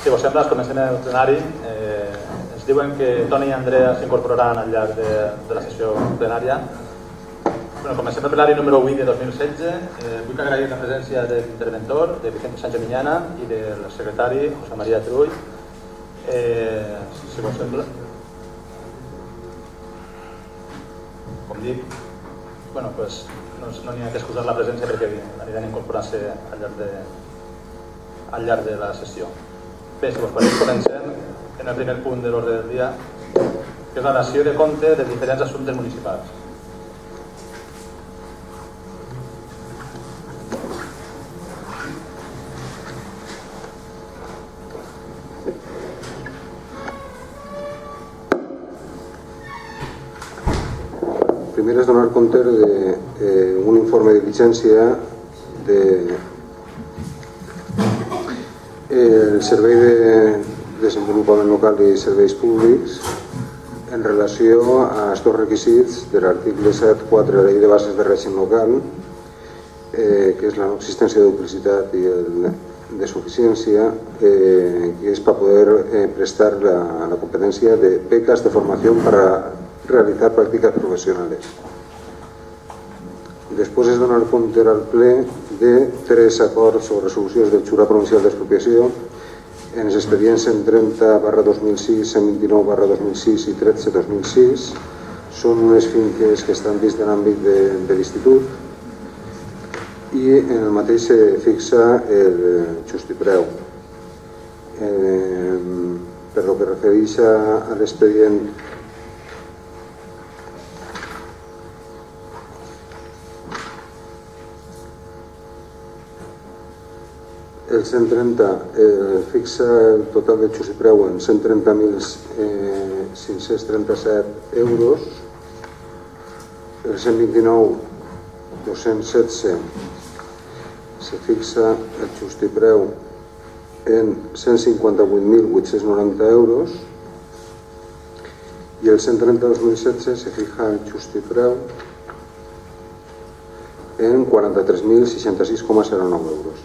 Si vos sembla, comencem el plenari. Ens diuen que Toni i Andrea s'incorporaran al llarg de la sessió plenària. Comencem el plenari número 8 de 2016. Vull agrair la presència de l'interventor, de Vicente Sánchez Miñana, i del secretari, José María Trull. Si vos sembla. Com dic, no n'hi ha que excusar la presència perquè aniran incorporant-se al llarg de la sessió. Bé, si vos pareix, comencem en el primer punt de l'ordre del dia, que és la dació de compte de diferents assumptes municipals. Primer és donar compte d'un informe de vigència del Servei de Desenvolupament Local i Serveis Públics en relació a estos requisits de l'article 7.4 de la Llei de Bases de Règim Local, que és la no existència de duplicitat i de suficiència, que és per poder prestar la competència de becas de formación para realizar prácticas profesionales. Després es donar compte al ple de 3 acords o resolucions del Jurado Provincial d'Expropiació en els expedients 130/2006, 129/2006 i 13/2006. Són unes finques que estan dins de l'àmbit de l'institut i en el mateix se fixa el justipreu. Per lo que refereix a l'expedient el 130 fixa el total de justipreu en 130.537 euros, el 129.216 se fixa el justipreu en 158.890 euros i el 130.2016 se fija el justipreu en 43.066,09 euros.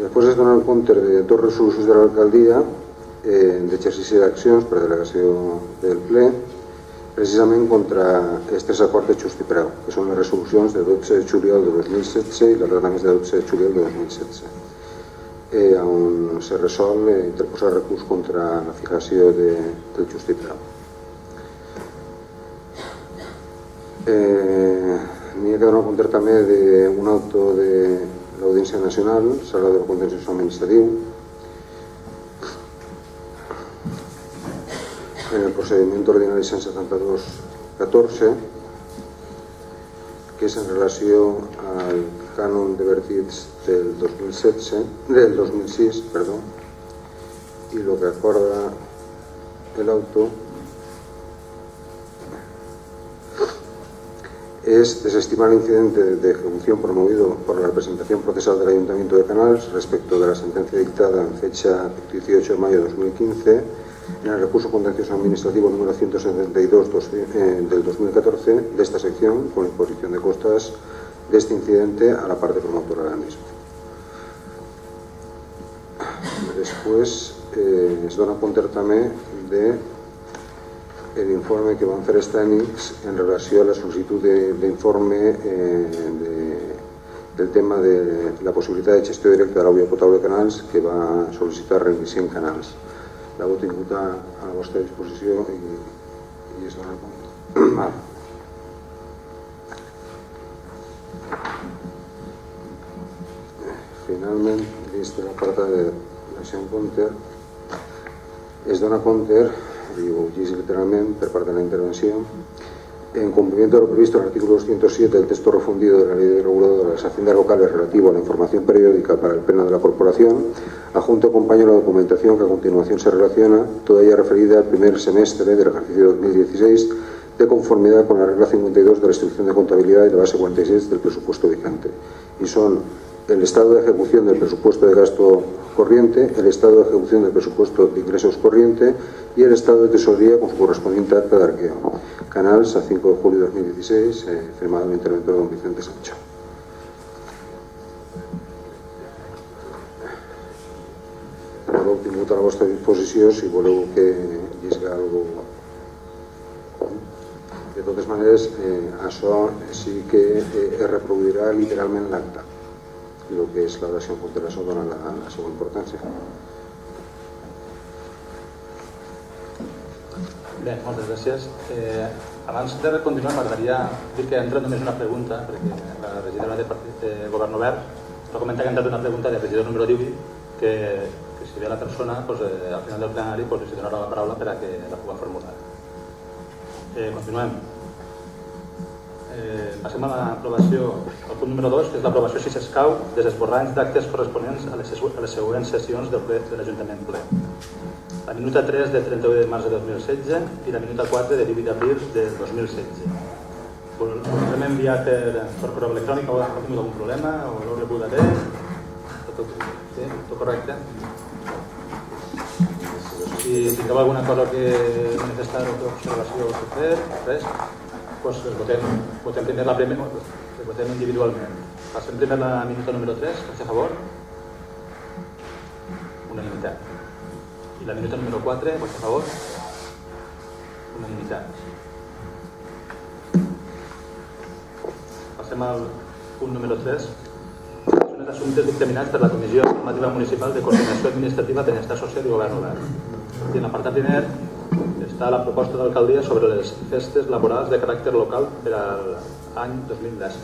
Després es donen compte de 2 resolucions de l'alcaldia d'exercici d'accions per delegació del ple, precisament contra aquests 3 acords de justipreu, que són les resolucions de 12 de juliol de 2016 i les també de 12 de juliol de 2016, on se resol interposar recurs contra la fijació del justipreu. N'hi ha que donar compte també d'un auto de l'Audiència Nacional, Sala del Contenciós Administratiu, en el procediment ordinari 172-14, que és en relació al cànon de vertits del 2006, i el que acorda l'auto es desestimar el incidente de ejecución promovido por la representación procesal del Ayuntamiento de Canals respecto de la sentencia dictada en fecha 18 de mayo de 2015 en el recurso contencioso administrativo número 172 del 2014 de esta sección con imposición de costas de este incidente a la parte promotora del mismo. Después es dona compte també l'informe que van fer els tècnics en relació a la sol·licitud d'informe del tema de la possibilitat de gestió directa de l'aigua potable de Canals que va sol·licitar Rendició en Canals. L'heu tingut a la vostra disposició i es dona compte. Finalment, dins de l'apartat de l'acció en compte, es dona compte, y ho llegís literalment per part de la intervenció, en cumplimiento de lo previsto en el artículo 207 del texto refundido de la Ley Reguladora de las Haciendas Locales relativo a la información periódica para el Pleno de la Corporación, adjunto acompaño la documentación que a continuación se relaciona, toda ella referida al primer semestre del ejercicio 2016, de conformidad con la regla 52 de la Instrucción de Contabilidad y la base 46 del presupuesto vigente. Y son el estado de ejecución del presupuesto de gasto corriente, el estado de ejecución del presupuesto de ingresos corriente y el estado de tesorería con su correspondiente acta de arqueo. Canals, a 5 de julio de 2016, firmado el interventor don Vicente Sancho. l'heu tingut a la vostra disposició si voleu que llisgui alguna cosa. De totes maneres, això sí que es reproduirà literalment l'acte, i el que és la dació en compte d'això dona la seva importància. Bé, moltes gràcies. Abans de continuar m'agradaria dir que ha entrat només una pregunta, perquè la regidora del Partit de Govern Obert va comentar que ha entrat una pregunta del regidor número 18 que si ve la persona al final del plenari li donarà la paraula per a que la pugui formular. Continuem. Passem a l'aprovació del punt número 2, que és l'aprovació, si s'escau, dels esborranys d'actes corresponents a les següents sessions del ple de l'Ajuntament ple. La minuta 3 de 31 de març de 2016 i la minuta 4 de 18 d'abril de 2016. Us hem enviat per correu electrònic, heu tingut algun problema o l'heu rebut bé? Tot correcte? Si tingueu alguna cosa que manifestar o observació o fer, res, doncs votem primer la primera, votem individualment. Passem primer la minuta número 3, a favor? Unanimitat. I la minuta número 4, vots a favor? Unanimitat. Passem al punt número 3. Són els assumptes dictaminats per la Comissió Informativa Municipal de Coordinació Administrativa, Benestar Social i Govern Obert. I en l'apartat primer està la proposta d'alcaldia sobre les festes laborals de caràcter local per a l'any 2017.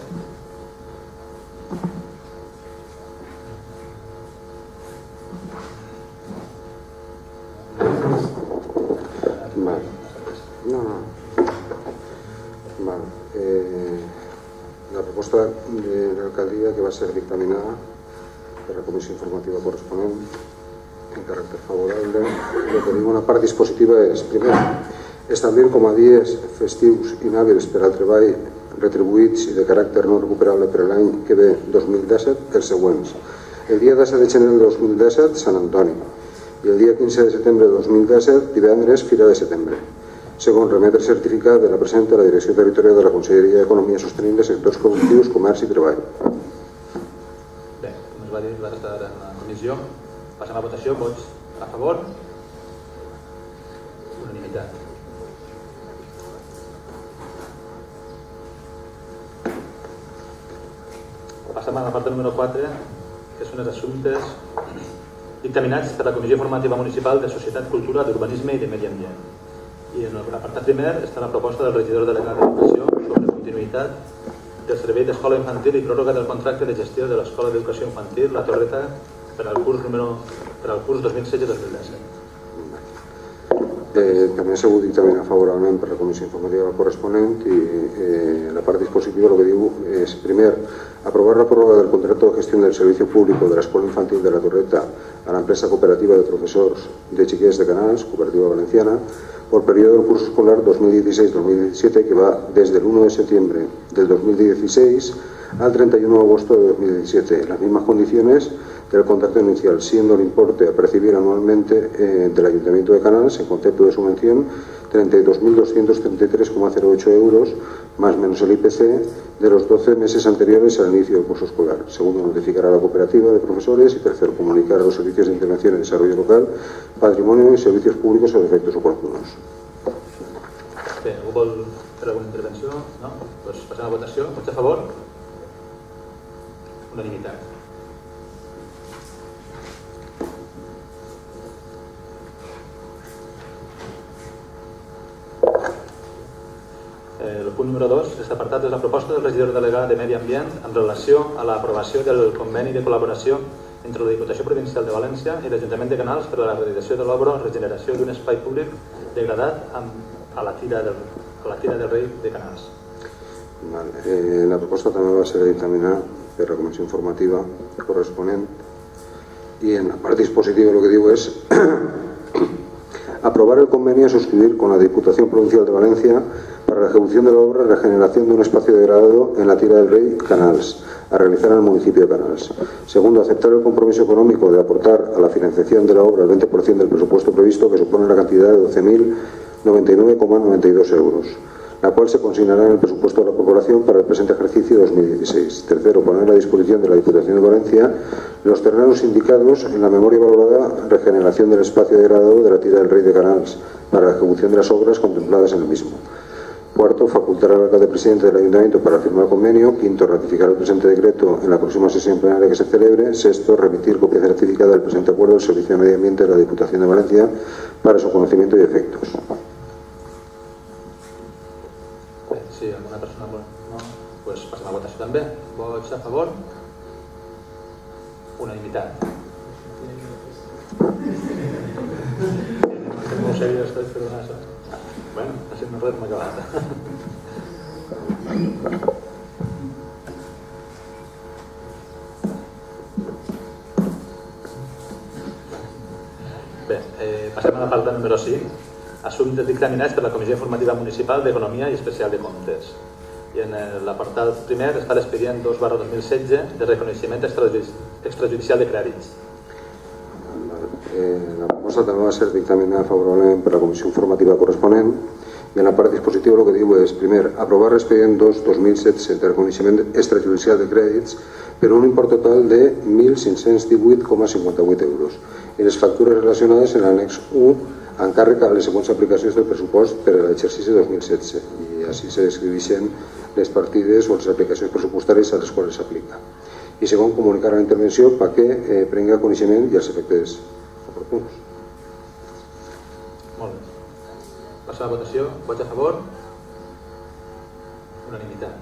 La proposta de l'alcaldia que va ser dictaminada per la comissió informativa corresponent en caràcter favorable, el que diu una part dispositiva és, primer, establir com a dies festius inhàbils per al treball retribuïts i de caràcter no recuperable per l'any que ve 2017 els següents. El dia 17 de gener del 2017, Sant Antoni, i el dia 15 de setembre de 2017, divendres, Fira de Setembre. Segon, remetre certificat de la presenta a la Direcció Territorial de la Conselleria d'Economia Sostenible, Sectors Productius, Comerç i Treball. Bé, com es va dir, va estar en la comissió. Passem a votació. Vots a favor? Unanimitat. Passem a la part número 4, que són els assumptes dictaminats per la Comissió Informativa Municipal de Societat, Cultura, d'Urbanisme i de Medi Ambient. I en l'apartat primer està la proposta del regidor delegat d'Educació sobre continuïtat del servei d'escola infantil i pròrroga del contracte de gestió de l'Escola d'Educació Infantil La Torreta per al curs 2016-2017. També s'ha hagut dictaminat favorablement per la comissió informativa corresponent i la part dispositiva el que diu és, primer, aprovar la pròrroga del contrato de gestió del servicio público de l'Escola Infantil de La Torreta a la empresa cooperativa de profesors de xiquets de Canals, Cooperativa Valenciana, por periodo del curso escolar 2016-2017 que va desde el 1 de septiembre del 2016 al 31 de agosto de 2017, en las mismas condiciones del contrato inicial, siendo el importe a percibir anualmente del Ayuntamiento de Canals en concepto de subvención 32.233,08 euros más menos el IPC de los 12 meses anteriores al inicio del curso escolar. Segundo, notificar a la cooperativa de profesores y tercero, comunicar a los servicios de intervención y desarrollo local, patrimonio y servicios públicos a los efectos oportunos. Bé, algú vol fer alguna intervenció? No? Doncs passem a votació. Vots a favor? Unanimitat. El punt número 2, aquest apartat és la proposta del regidor delegat de Medi Ambient en relació a l'aprovació del conveni de col·laboració entre la Diputació Provincial de València i l'Ajuntament de Canals per a la realització de l'obra regeneració d'un espai públic degradat a la Tira del Rei de Canals. La proposta també va ser dictaminada per la comissió informativa corresponent i en la part dispositiva el que diu és aprovar el convenio a suscribir con la Diputación Provincial de Valencia para la ejecución de la obra regeneración de un espacio degradado en la Tira del Rey, Canals, a realizar en el municipio de Canals. Segundo, aceptar el compromiso económico de aportar a la financiación de la obra el 20% del presupuesto previsto, que supone la cantidad de 12.099,92 euros. la cual se consignará en el presupuesto de la corporación para el presente ejercicio 2016. Tercero, poner a disposición de la Diputación de Valencia los terrenos indicados en la memoria valorada regeneración del espacio degradado de la tira del Rey de Canals para la ejecución de las obras contempladas en el mismo. Cuarto, facultar al alcalde presidente del Ayuntamiento para firmar el convenio. Quinto, ratificar el presente decreto en la próxima sesión plenaria que se celebre. Sexto, remitir copia certificada del presente acuerdo al Servicio de Medio Ambiente de la Diputación de Valencia para su conocimiento y efectos. Sí, alguna persona no? Pues passem a votació també. Vots a favor? Unanimitat. No ho sabia, però no. Bueno, ha sigut res, m'ha acabat. Bé, passem a la part número 5. Assumptes dictaminats per la Comissió Informativa Municipal d'Economia i Especial de Comptes. I en l'apartat primer està l'expedient 2/2016 de reconeixement extrajudicial de crèdits. La proposta també va ser dictaminada favorablement per la Comissió Informativa corresponent i en la part dispositiva el que diu és, primer, aprovar l'expedient 2/2016 de reconeixement extrajudicial de crèdits per un import total de 1.518,58 euros i les factures relacionades en l'annex 1 encàrrec a les següents aplicacions del pressupost per a l'exercici 2016 i així se descriveixen les partides o les aplicacions pressupostàries a les quals s'aplica. I segon, comunicar a la intervenció perquè prengui coneixement i els efectes oportuns. Molt bé. Passa a la votació. Vots a favor? Unanimitat.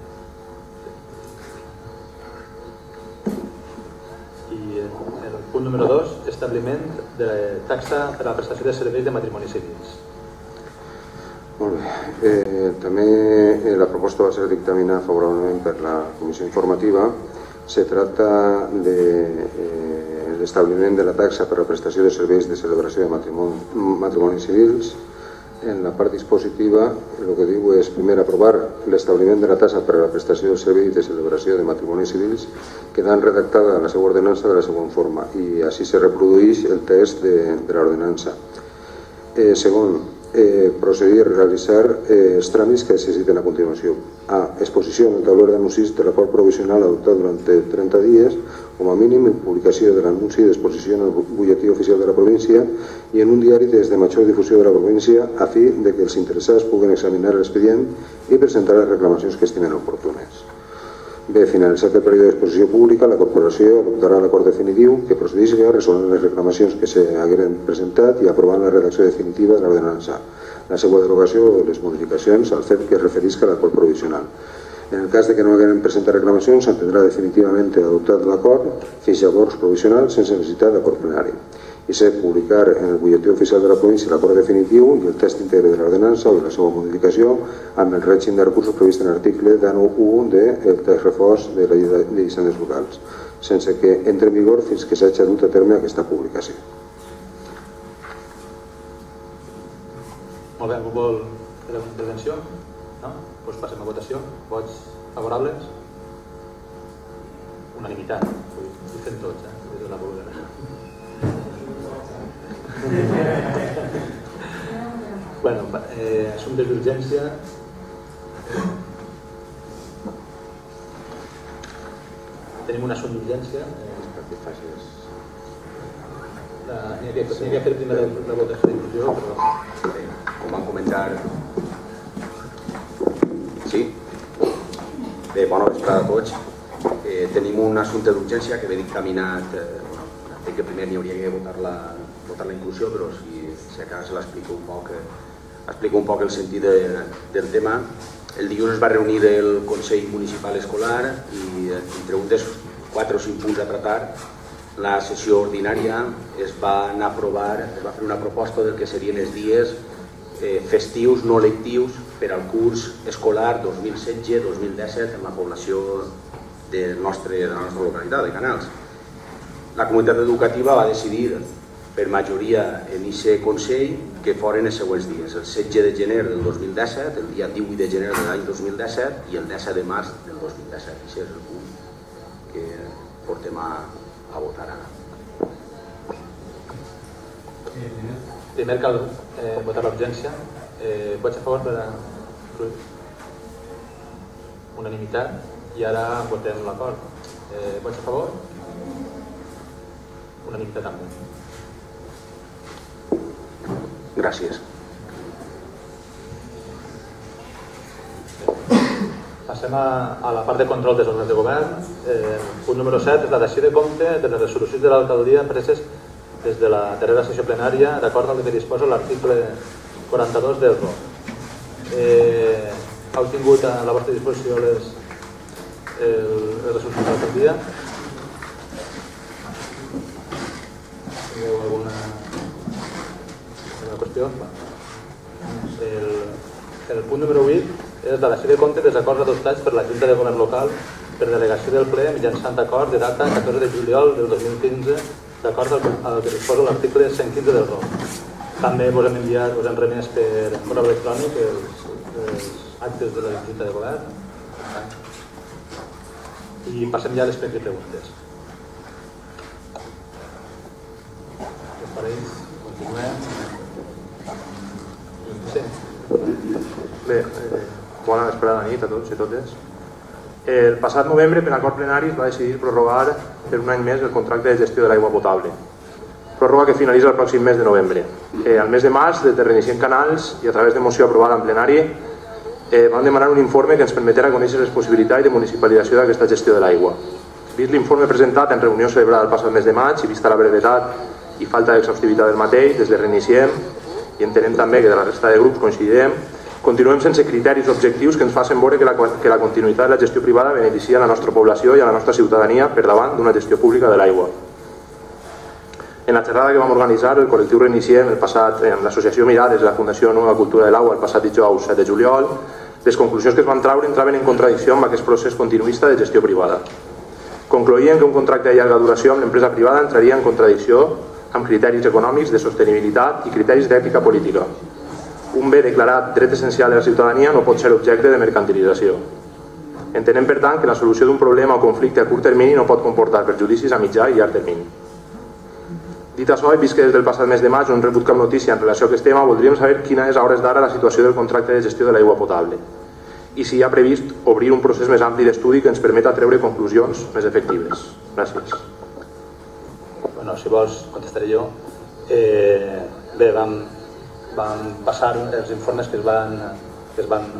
I el punt número 2, establiment de taxa per a la prestació de serveis de matrimonis civils. Molt bé. També la proposta va ser dictaminada favorablement per la Comissió Informativa. Se trata de l'establiment de la taxa per a la prestació de serveis de celebració de matrimonis civils. En la part dispositiva el que diu és, primer, aprovar l'establiment de la taxa per a la prestació de serveis de celebració de matrimonis civils, quedant redactada la seva ordenança de la següent forma i així se reprodueix el text de l'ordenança. Segon, procedir a realitzar els tràmits que necessiten a continuació. A. Exposició en el taulell d'anuncis de l'acord provisional adoptat durant 30 dies, com a mínim en publicació de l'anunci d'exposició en el butlletí oficial de la província i en un diari des de major difusió de la província a fi de que els interessats puguen examinar l'expedient i presentar les reclamacions que estimen oportunes. B. Finalitzat el període d'exposició pública, la corporació adoptarà l'acord definitiu que procedeixi a resoldre les reclamacions que s'hagueren presentat i aprovar la redacció definitiva de l'ordenança, la seva derogació o les modificacions al fet que es referisca a l'acord provisional. En el cas de que no hagueren presentat reclamacions, s'entendrà definitivament adoptat l'acord fins llavors provisional sense necessitat d'acord plenari. I C. Publicar en el butlletí oficial de la província l'acord definitiu i el text íntegre de l'ordenança o de la seva modificació amb el règim de recursos previst en l'article 19.1 del text reforç de la llei d'hisendes locals, sense que entre en vigor fins que s'hagi dut a terme aquesta publicació. Molt bé, algú vol fer una intervenció? No? Doncs passem a votació. Vots favorables? Unanimitat. Ho fem tots, des de la volguera. Bueno, assumptes d'urgència. Tenim un assumpte d'urgència. N'hi havia fet primer la votació d'inclusió, però... Com van comentar... Sí? Bé, bona vesprada a tots. Tenim un assumpte d'urgència que ve dictaminat. Entenc que primer n'hi hauria que votar la inclusió, però si a casa l'explico un poc el sentit del tema. El dilluns es va reunir el Consell Municipal Escolar i entre un dels 4 o 5 punts a tratar, la sessió ordinària es va fer una proposta del que serien els dies festius no lectius per al curs escolar 2016-2017 en la població de la nostra localitat de Canals. La comunitat educativa va decidir per majoria en aquest Consell que foren els següents dies: el 16 de gener del 2017, el dia 18 de gener de l'any 2017 i el 17 de març del 2017. Aquest és el punt que portem a votar ara. Primer cal votar l'urgència. Vots a favor per a... unanimitat i ara votem l'acord. Vots a favor? Unanimitat també. Gràcies. Passem a la part de control dels òrgans de govern. Punt número 7 és la dació de compte de les resolucions de l'alcaldia preses des de la darrera sessió plenària d'acord amb el que disposa l'article 42 del ROC. Heu tingut a la vostra disposició les resolucions de l'alcaldia? Teniu alguna qüestió? El punt número 8 és la dació de compte dels acords adoptats per la Junta de Govern Local per delegació del ple mitjançant acord de data 14 de juliol del 2015 d'acord al que disposa l'article 115 del ROC. També us hem enviat, us hem remès per correu electrònic els actes de la Junta de Govern. I passem ja a les preguntes. Què us pareix? Continuem. Sí. Bé, bona vesprada nit a tots i totes. El passat novembre, per acord plenari, es va decidir prorrogar per un any més el contracte de gestió de l'aigua potable. Pròrroga que finalitza el pròxim mes de novembre. Al mes de març, des de Reiniciem Canals i a través de moció aprovada en plenari, vam demanar un informe que ens permetera conèixer les possibilitats de municipalització d'aquesta gestió de l'aigua. Vist l'informe presentat en reunió celebrada el passat mes de maig i vista la brevetat i falta d'exhaustivitat del mateix, des de Reiniciem, i entenem també que de la resta de grups coincidirem, continuem sense criteris objectius que ens facin veure que la continuïtat de la gestió privada beneficia a la nostra població i a la nostra ciutadania per davant d'una gestió pública de l'aigua. En la xerrada que vam organitzar el col·lectiu Reiniciem en l'associació Mirades de la Fundació Nova Cultura de l'Aigua el passat dijous 7 de juliol, les conclusions que es van traure entraven en contradicció amb aquest procés continuista de gestió privada. Concloïen que un contracte de llarga duració amb l'empresa privada entraria en contradicció amb criteris econòmics de sostenibilitat i criteris d'ètica política. Un bé declarat dret essencial de la ciutadania no pot ser objecte de mercantilització. Entenem, per tant, que la solució d'un problema o conflicte a curt termini no pot comportar perjudicis a mitjà i llarg termini. Dit això, i vist que des del passat mes de maig no hem rebut cap notícia en relació a aquest tema, voldríem saber quina és a hores d'ara la situació del contracte de gestió de l'aigua potable i si hi ha previst obrir un procés més ampli d'estudi que ens permeta treure conclusions més efectives. Gràcies. Bueno, si vols, contestaré jo. Bé, vam passar els informes que es van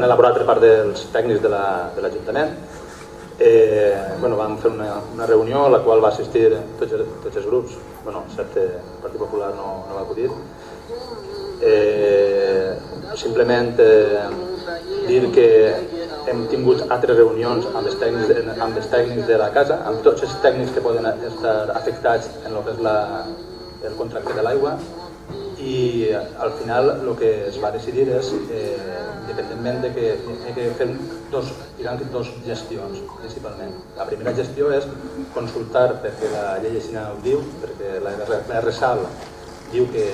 elaborar per part dels tècnics de l'Ajuntament. Vam fer una reunió a la qual va assistir tots els grups, excepte el Partit Popular no va acudir. Simplement dir que hem tingut altres reunions amb els tècnics de la casa, amb tots els tècnics que poden estar afectats en el que és el contracte de l'aigua, i al final el que es va decidir és, independentment de que hi que fer dos gestions principalment. La primera gestió és consultar, perquè la llei així ho diu, perquè la RSAL diu que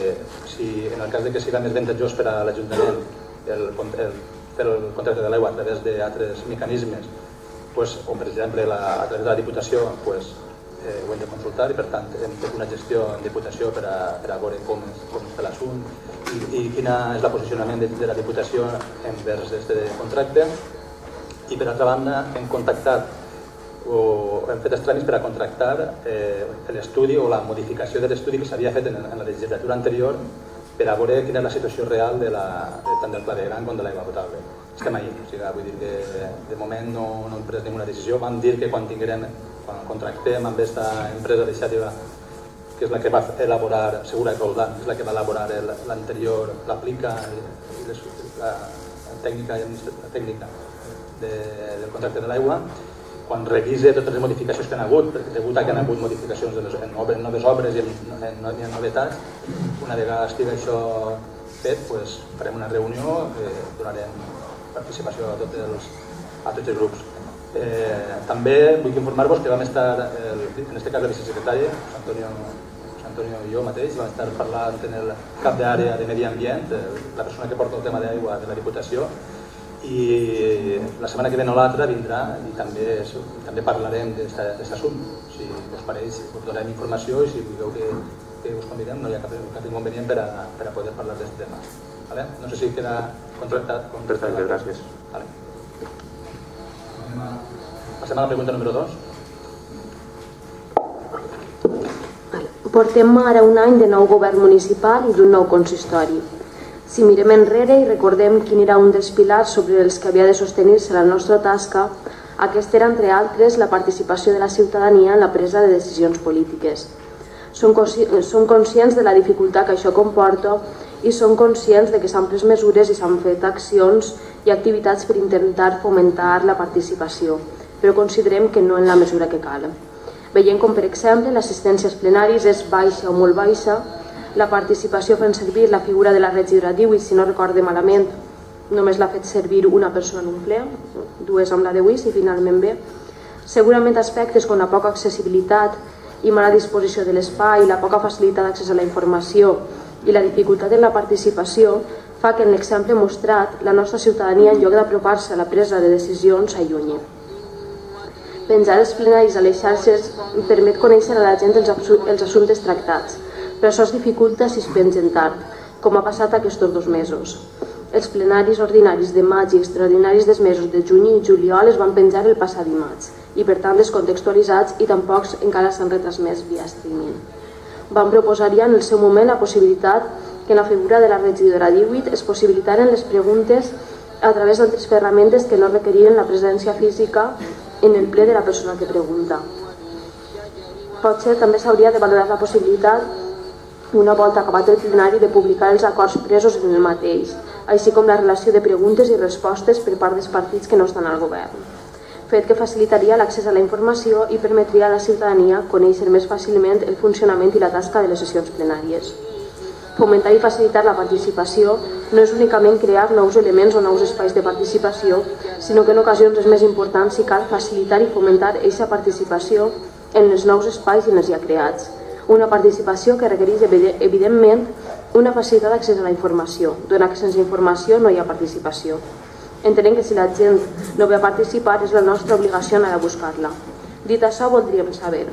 si en el cas de que sigui més avantatjós per a l'Ajuntament fer el contracte de l'aigua a través d'altres mecanismes, o per exemple a través de la Diputació, ho hem de consultar, i per tant hem fet una gestió en Diputació per a veure com està l'assumpte i quin és el posicionament de la Diputació envers aquest contracte. I per altra banda hem contactat o hem fet els tràmits per a contractar l'estudi o la modificació de l'estudi que s'havia fet en la legislatura anterior per a veure quina és la situació real tant del clavegueram com de l'aigua potable. Estem ahí, vull dir que de moment no hem pres ninguna decisió. Vam dir que quan contractem amb aquesta empresa d'iniciativa, que és la que va elaborar, Segura i Roldán, és la que va elaborar l'anterior, l'aplica la tècnica del contracte de l'aigua, quan revise totes les modificacions que han hagut, perquè degut a que han hagut modificacions en noves obres i en novetats, una vegada estigui això fet, farem una reunió que donarem participació a tots els grups. També vull informar-vos que vam estar, en aquest cas el vicesecretari, Antonio i jo mateix, vam estar parlant amb el cap d'àrea de Medi Ambient, la persona que porta el tema d'aigua de la Diputació, i la setmana que ve o l'altra vindrà i també parlarem d'aquest assumpte. Si us pareix, us donarem informació, i si voleu que us convidem no hi ha cap inconvenient per a poder parlar d'aquest tema. Vale? No sé si queda contractat. Perfecte, gràcies. Vale. Passem a la pregunta número 2. Portem ara un any de nou govern municipal i d'un nou consistori. Si mirem enrere i recordem quin era un dels pilars sobre els que havia de sostenir-se la nostra tasca, aquest era, entre altres, la participació de la ciutadania en la presa de decisions polítiques. Som conscients de la dificultat que això comporta i som conscients de que s'han pres mesures i s'han fet accions i activitats per intentar fomentar la participació, però considerem que no en la mesura que cal. Veiem com, per exemple, l'assistència als plenaris és baixa o molt baixa, la participació fent servir la figura de la regidora d'IWIS, si no recorde malament, només l'ha fet servir una persona en un ple, dues amb la de WIS i finalment bé. Segurament aspectes com la poca accessibilitat i mala disposició de l'espai, la poca facilitat d'accés a la informació i la dificultat en la participació fa que en l'exemple mostrat la nostra ciutadania, en lloc d'apropar-se a la presa de decisions, s'allunyi. Penjar els plenaris a les xarxes permet conèixer a la gent els assumptes tractats, però això es dificulta si es pengen tard, com ha passat aquests 2 mesos. Els plenaris ordinaris de maig i extraordinaris dels mesos de juny i juliol es van penjar el passat dimarts i per tant descontextualitzats i tampoc encara s'han retransmès via streaming. Vam proposar ja en el seu moment la possibilitat que en la figura de la regidora d'IWIT es possibilitaren les preguntes a través d'altres ferramentes que no requerien la presència física en el ple de la persona que pregunta. Potser també s'hauria de valorar la possibilitat, una volta acabat el plenari, de publicar els acords presos en el mateix, així com la relació de preguntes i respostes per part dels partits que no estan al govern, fet que facilitaria l'accés a la informació i permetria a la ciutadania conèixer més fàcilment el funcionament i la tasca de les sessions plenàries. Fomentar i facilitar la participació no és únicament crear nous elements o nous espais de participació, sinó que en ocasions és més important si cal facilitar i fomentar aquesta participació en els nous espais i en els ja creats. Una participació que requereix, evidentment, una facilitat d'accés a la informació, donat que sense informació no hi ha participació. Entenem que si la gent no ve a participar és la nostra obligació anar a buscar-la. Dit això, voldríem saber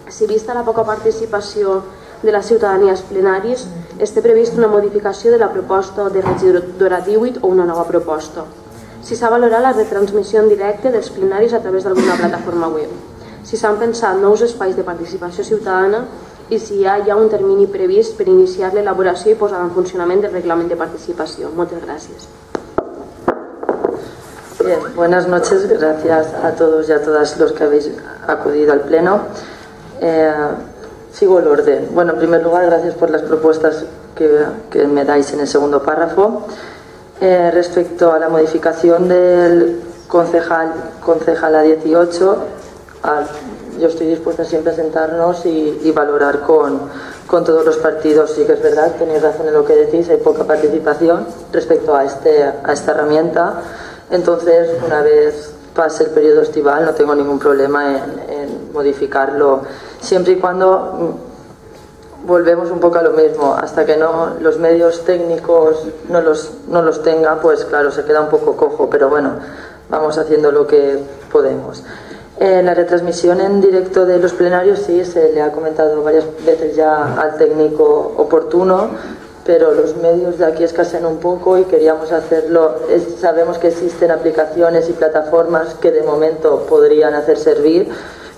si, vista la poca participació de la ciutadania als plenaris, està prevista una modificació de la proposta de regidora d'IWIT o una nova proposta. Si s'ha valorat la retransmissió en directe dels plenaris a través d'alguna plataforma web. Si s'han pensat nous espais de participació ciutadana i si hi ha un termini previst per iniciar l'elaboració i posar en funcionament del reglament de participació. Moltes gràcies. Bien, buenas noches. Gracias a todos y a todas los que habéis acudido al pleno. Sigo el orden. Bueno, en primer lugar, gracias por las propuestas que me dais en el segundo párrafo. Respecto a la modificación del concejala 18, yo estoy dispuesta siempre a sentarnos y valorar con todos los partidos. Sí que es verdad, tenéis razón en lo que decís, hay poca participación respecto a esta herramienta. Entonces, una vez pase el periodo estival, no tengo ningún problema en modificarlo, siempre y cuando volvemos un poco a lo mismo. Hasta que no los medios técnicos no los tenga, pues claro, se queda un poco cojo, pero bueno, vamos haciendo lo que podemos. La retransmisión en directo de los plenarios sí, se le ha comentado varias veces ya al técnico oportuno, pero los medios de aquí escasean un poco y queríamos hacerlo. Sabemos que existen aplicaciones y plataformas que de momento podrían hacer servir,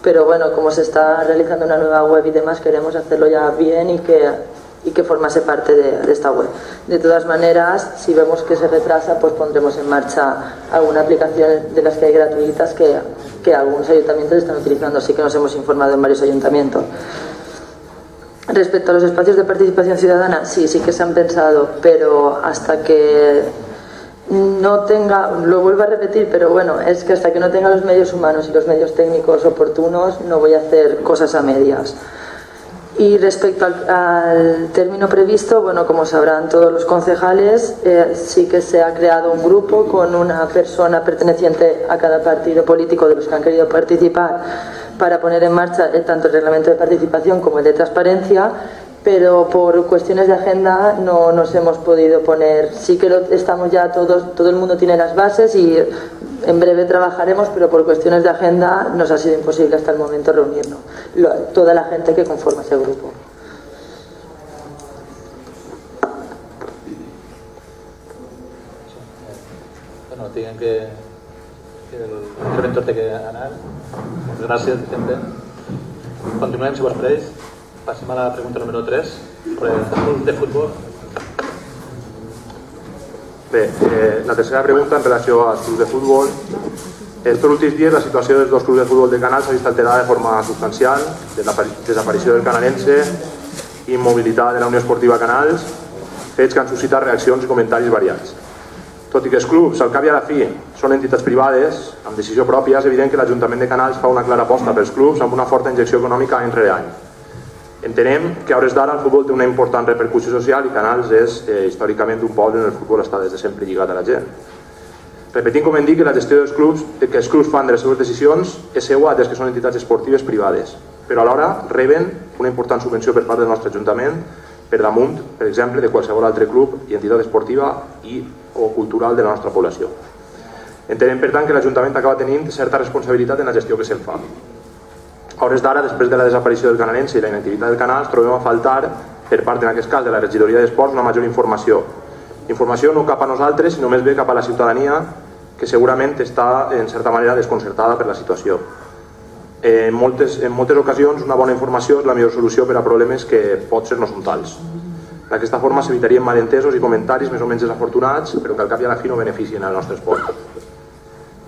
pero bueno, como se está realizando una nueva web y demás, queremos hacerlo ya bien y que formase parte de esta web. De todas maneras, si vemos que se retrasa, pues pondremos en marcha alguna aplicación de las que hay gratuitas que algunos ayuntamientos están utilizando, así que nos hemos informado en varios ayuntamientos. Respecto a los espacios de participación ciudadana, sí que se han pensado, pero hasta que no tenga, lo vuelvo a repetir, pero bueno, es que hasta que no tenga los medios humanos y los medios técnicos oportunos, no voy a hacer cosas a medias. Y respecto al término previsto, bueno, como sabrán todos los concejales, sí que se ha creado un grupo con una persona perteneciente a cada partido político de los que han querido participar para poner en marcha tanto el reglamento de participación como el de transparencia, pero por cuestiones de agenda no nos hemos podido poner. Sí que estamos ya todo el mundo tiene las bases y en breve trabajaremos, pero por cuestiones de agenda nos ha sido imposible hasta el momento reunirnos, toda la gente que conforma ese grupo. quan tinguem que l'interventor té que anar. Moltes gràcies, sempre. Continuem, si vos pareix. Passem a la pregunta número 3 sobre els clubs de futbol. Bé, la tercera pregunta en relació als clubs de futbol. Estos últims dies la situació dels dos clubs de futbol de Canals s'ha vist alterada de forma substancial, desaparició del canalense, immobilitat de la Unió Esportiva Canals, fets que han suscitat reaccions i comentaris variats. Tot i que els clubs, al cap i a la fi, són entitats privades, amb decisió pròpia, és evident que l'Ajuntament de Canals fa una clara aposta pels clubs amb una forta injecció econòmica any rere any. Entenem que a hores d'ara el futbol té una important repercussió social i Canals és històricament un poble on el futbol està des de sempre lligat a la gent. Repetint com hem dit que la gestió dels clubs, que els clubs fan de les seves decisions és seua atès que són entitats esportives privades, però alhora reben una important subvenció per part del nostre Ajuntament per damunt, per exemple, de qualsevol altre club i entitat esportiva o cultural de la nostra població. Entenem, per tant, que l'Ajuntament acaba tenint certa responsabilitat en la gestió que se'n fa. A hores d'ara, després de la desaparició del canalense i la inactivitat del canal, trobem a faltar, per part, en aquest cas, de la regidoria d'Esports, una major informació. Informació no cap a nosaltres, sinó més bé cap a la ciutadania, que segurament està, en certa manera, desconcertada per la situació. En moltes ocasions, una bona informació és la millor solució per a problemes que potser no són tals. D'aquesta forma s'evitarien malentesos i comentaris més o menys desafortunats, però que al cap i a la fi no beneficien el nostre esport.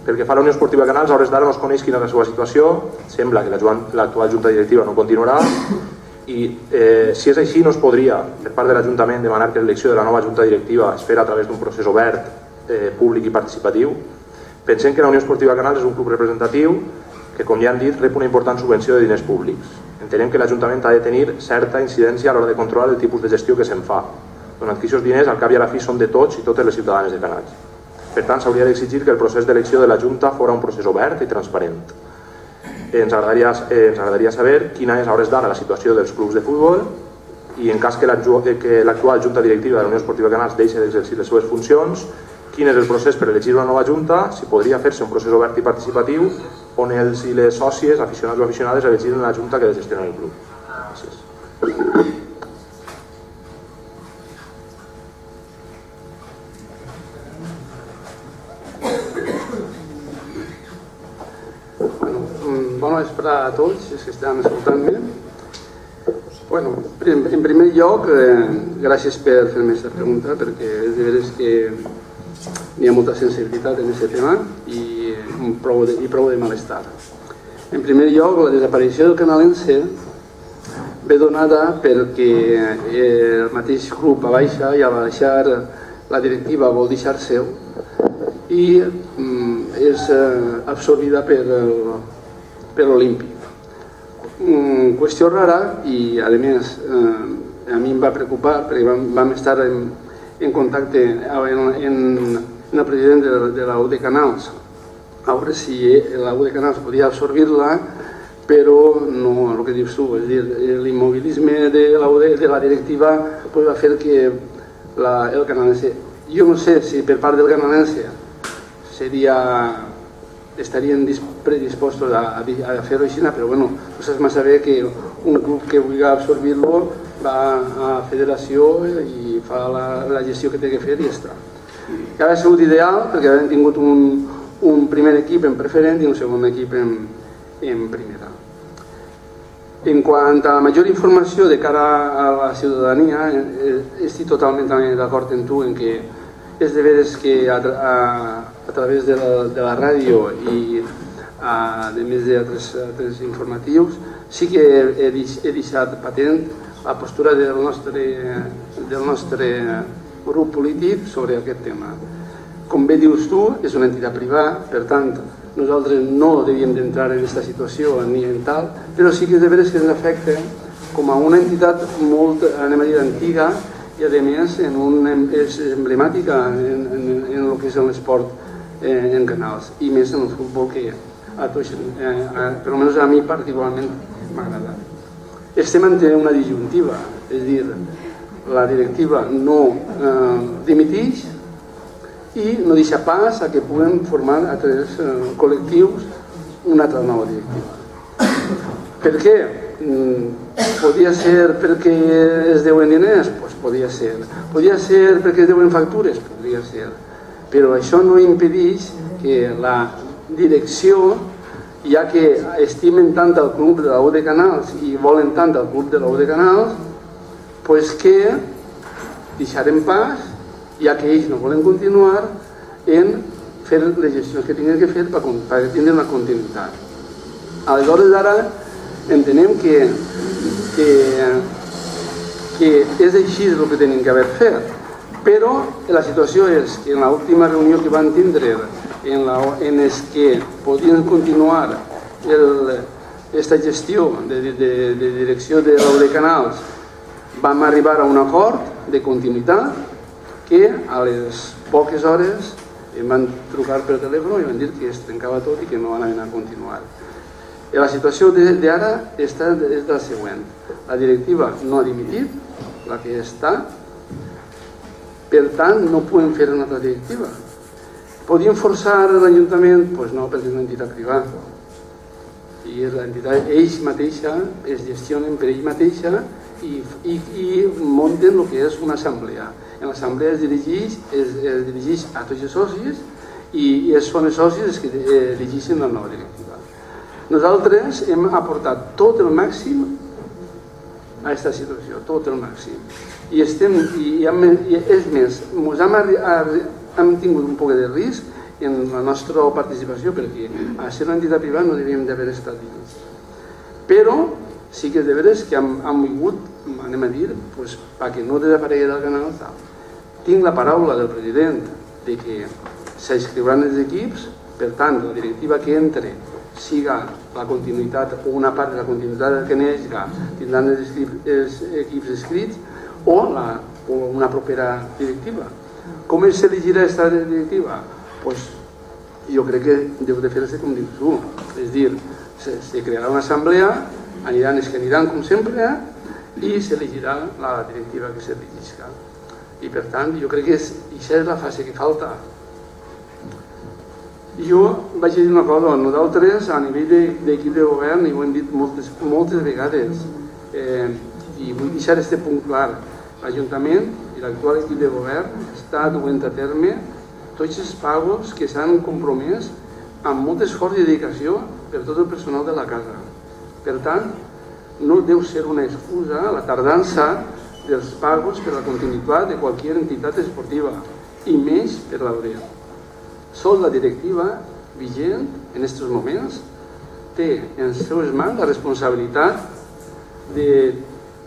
Pel que fa a la Unió Esportiva Canals, a hores d'ara no es coneix quina és la seva situació, sembla que l'actual junta directiva no continuarà i si és així no es podria, per part de l'Ajuntament, demanar que l'elecció de la nova junta directiva es fera a través d'un procés obert, públic i participatiu. Pensem que la Unió Esportiva Canals és un club representatiu que, com ja han dit, rep una important subvenció de diners públics. Entenem que l'Ajuntament ha de tenir certa incidència a l'hora de controlar el tipus de gestió que se'n fa, donat que aquests diners al cap i a la fi són de tots i totes les ciutadanes de Canals. Per tant, s'hauria d'exigir que el procés d'elecció de la Junta fos un procés obert i transparent. Ens agradaria saber quina és a hores d'ara la situació dels clubs de futbol i en cas que l'actual Junta Directiva de la Unió Esportiva Canals deixi d'exercir les seves funcions, quin és el procés per elegir una nova Junta, si podria fer-se un procés obert i participatiu on els i les sòcies, aficionats o aficionades, elegiren la Junta que gestiona el club. Gràcies. Bona vesprada a tots els que estan escoltant-me. Bueno, en primer lloc, gràcies per fer-me aquesta pregunta, perquè és de veres que hi ha molta sensibilitat en aquest tema i prou de malestar. En primer lloc, la desaparició del canalense ve donada perquè el mateix club va baixar i al baixar la directiva vol deixar seu i és absorbida per l'Olímpic. Qüestió rara i a més a mi em va preocupar perquè vam estar en contacte amb el president de la UD Canals a veure si la UD Canals podia absorbir-la, però no el que dius tu, és a dir, l'immobilisme de la directiva va fer que el canalense, jo no sé si per part del canalense estarien predispostos a fer-ho així, però bueno, no saps massa bé que un club que vulgui absorbir-lo va a federació i fa la gestió que té que fer i ja està. Que hauria sigut ideal perquè havien tingut un primer equip en preferent i un segon equip en primera. En quant a la major informació de cara a la ciutadania, estic totalment d'acord amb tu en que és de veres que a través de la ràdio i a més d'altres informatius sí que he deixat patent la postura del nostre grup polític sobre aquest tema. Com bé dius tu, és una entitat privada, per tant nosaltres no devíem d'entrar en aquesta situació ni en tal, però sí que és de veres que ens afecta com a una entitat molt, anem a dir, antiga i a més és emblemàtica en el que és l'esport en Canals i més en el futbol que a tots, per almenys a mi particularment m'agrada. Estem ante una disjuntiva, és a dir, la directiva no dimiteix i no deixa pas a que puguem formar altres col·lectius una altra nova directiva. Per què? Podia ser perquè es deuen diners? Doncs podia ser. Podia ser perquè es deuen factures? Podria ser. però això no impedeix que la direcció, ja que estimen tant el club de la U de Canals i volen tant el club de la U de Canals, pues que deixarem pas, ja que ells no volen continuar, en fer les gestions que tinguin que fer per tindre una continuïtat. Aleshores, ara entenem que és així el que tenim que haver fet, però la situació és que en l'última reunió que van tindre en els que podien continuar aquesta gestió de direcció de l'U de Canals, vam arribar a un acord de continuïtat que a les poques hores em van trucar per telèfon i van dir que es trencava tot i que no anaven a continuar. La situació d'ara és la següent. La directiva no ha dimitit, la que està, per tant no podem fer una altra directiva. Podien forçar l'Ajuntament? Doncs no, perquè és una entitat privada. I l'entitat, ells mateixa, es gestionen per ells mateixa i munten el que és una assemblea. En l'assemblea es dirigeix a tots els socis i són els socis els que dirigeixen la nova directiva. Nosaltres hem aportat tot el màxim a aquesta situació, tot el màxim. I és més, hem tingut un poc de risc en la nostra participació perquè a ser una entitat privada no devíem d'haver estat dins. Però sí que és de veres que hem vingut, anem a dir, perquè no desaparegui del canal. Tinc la paraula del president de que s'inscriuran els equips, per tant, la directiva que entre siga la continuïtat o una part de la continuïtat que neixga tindran els equips escrits o una propera directiva. Com s'elegirà aquesta directiva? Jo crec que deu de fer-se com dius tu, és dir, se crearà una assemblea, aniran els que aniran com sempre i s'elegirà la directiva que s'elegisca. I per tant, jo crec que això és la fase que falta. Jo vaig dir una cosa, nosaltres a nivell d'equip de govern, i ho hem dit moltes vegades, i vull deixar aquest punt clar, l'Ajuntament i l'actual equip de govern està duent a terme tots els pagos que s'han compromès amb molt esforç i dedicació per tot el personal de la casa. Per tant, no deu ser una excusa la tardança dels pagos per la continuïtat de qualsevol entitat esportiva, i menys per l'Abreu. Sols la directiva vigent en aquests moments té en les seves mans la responsabilitat de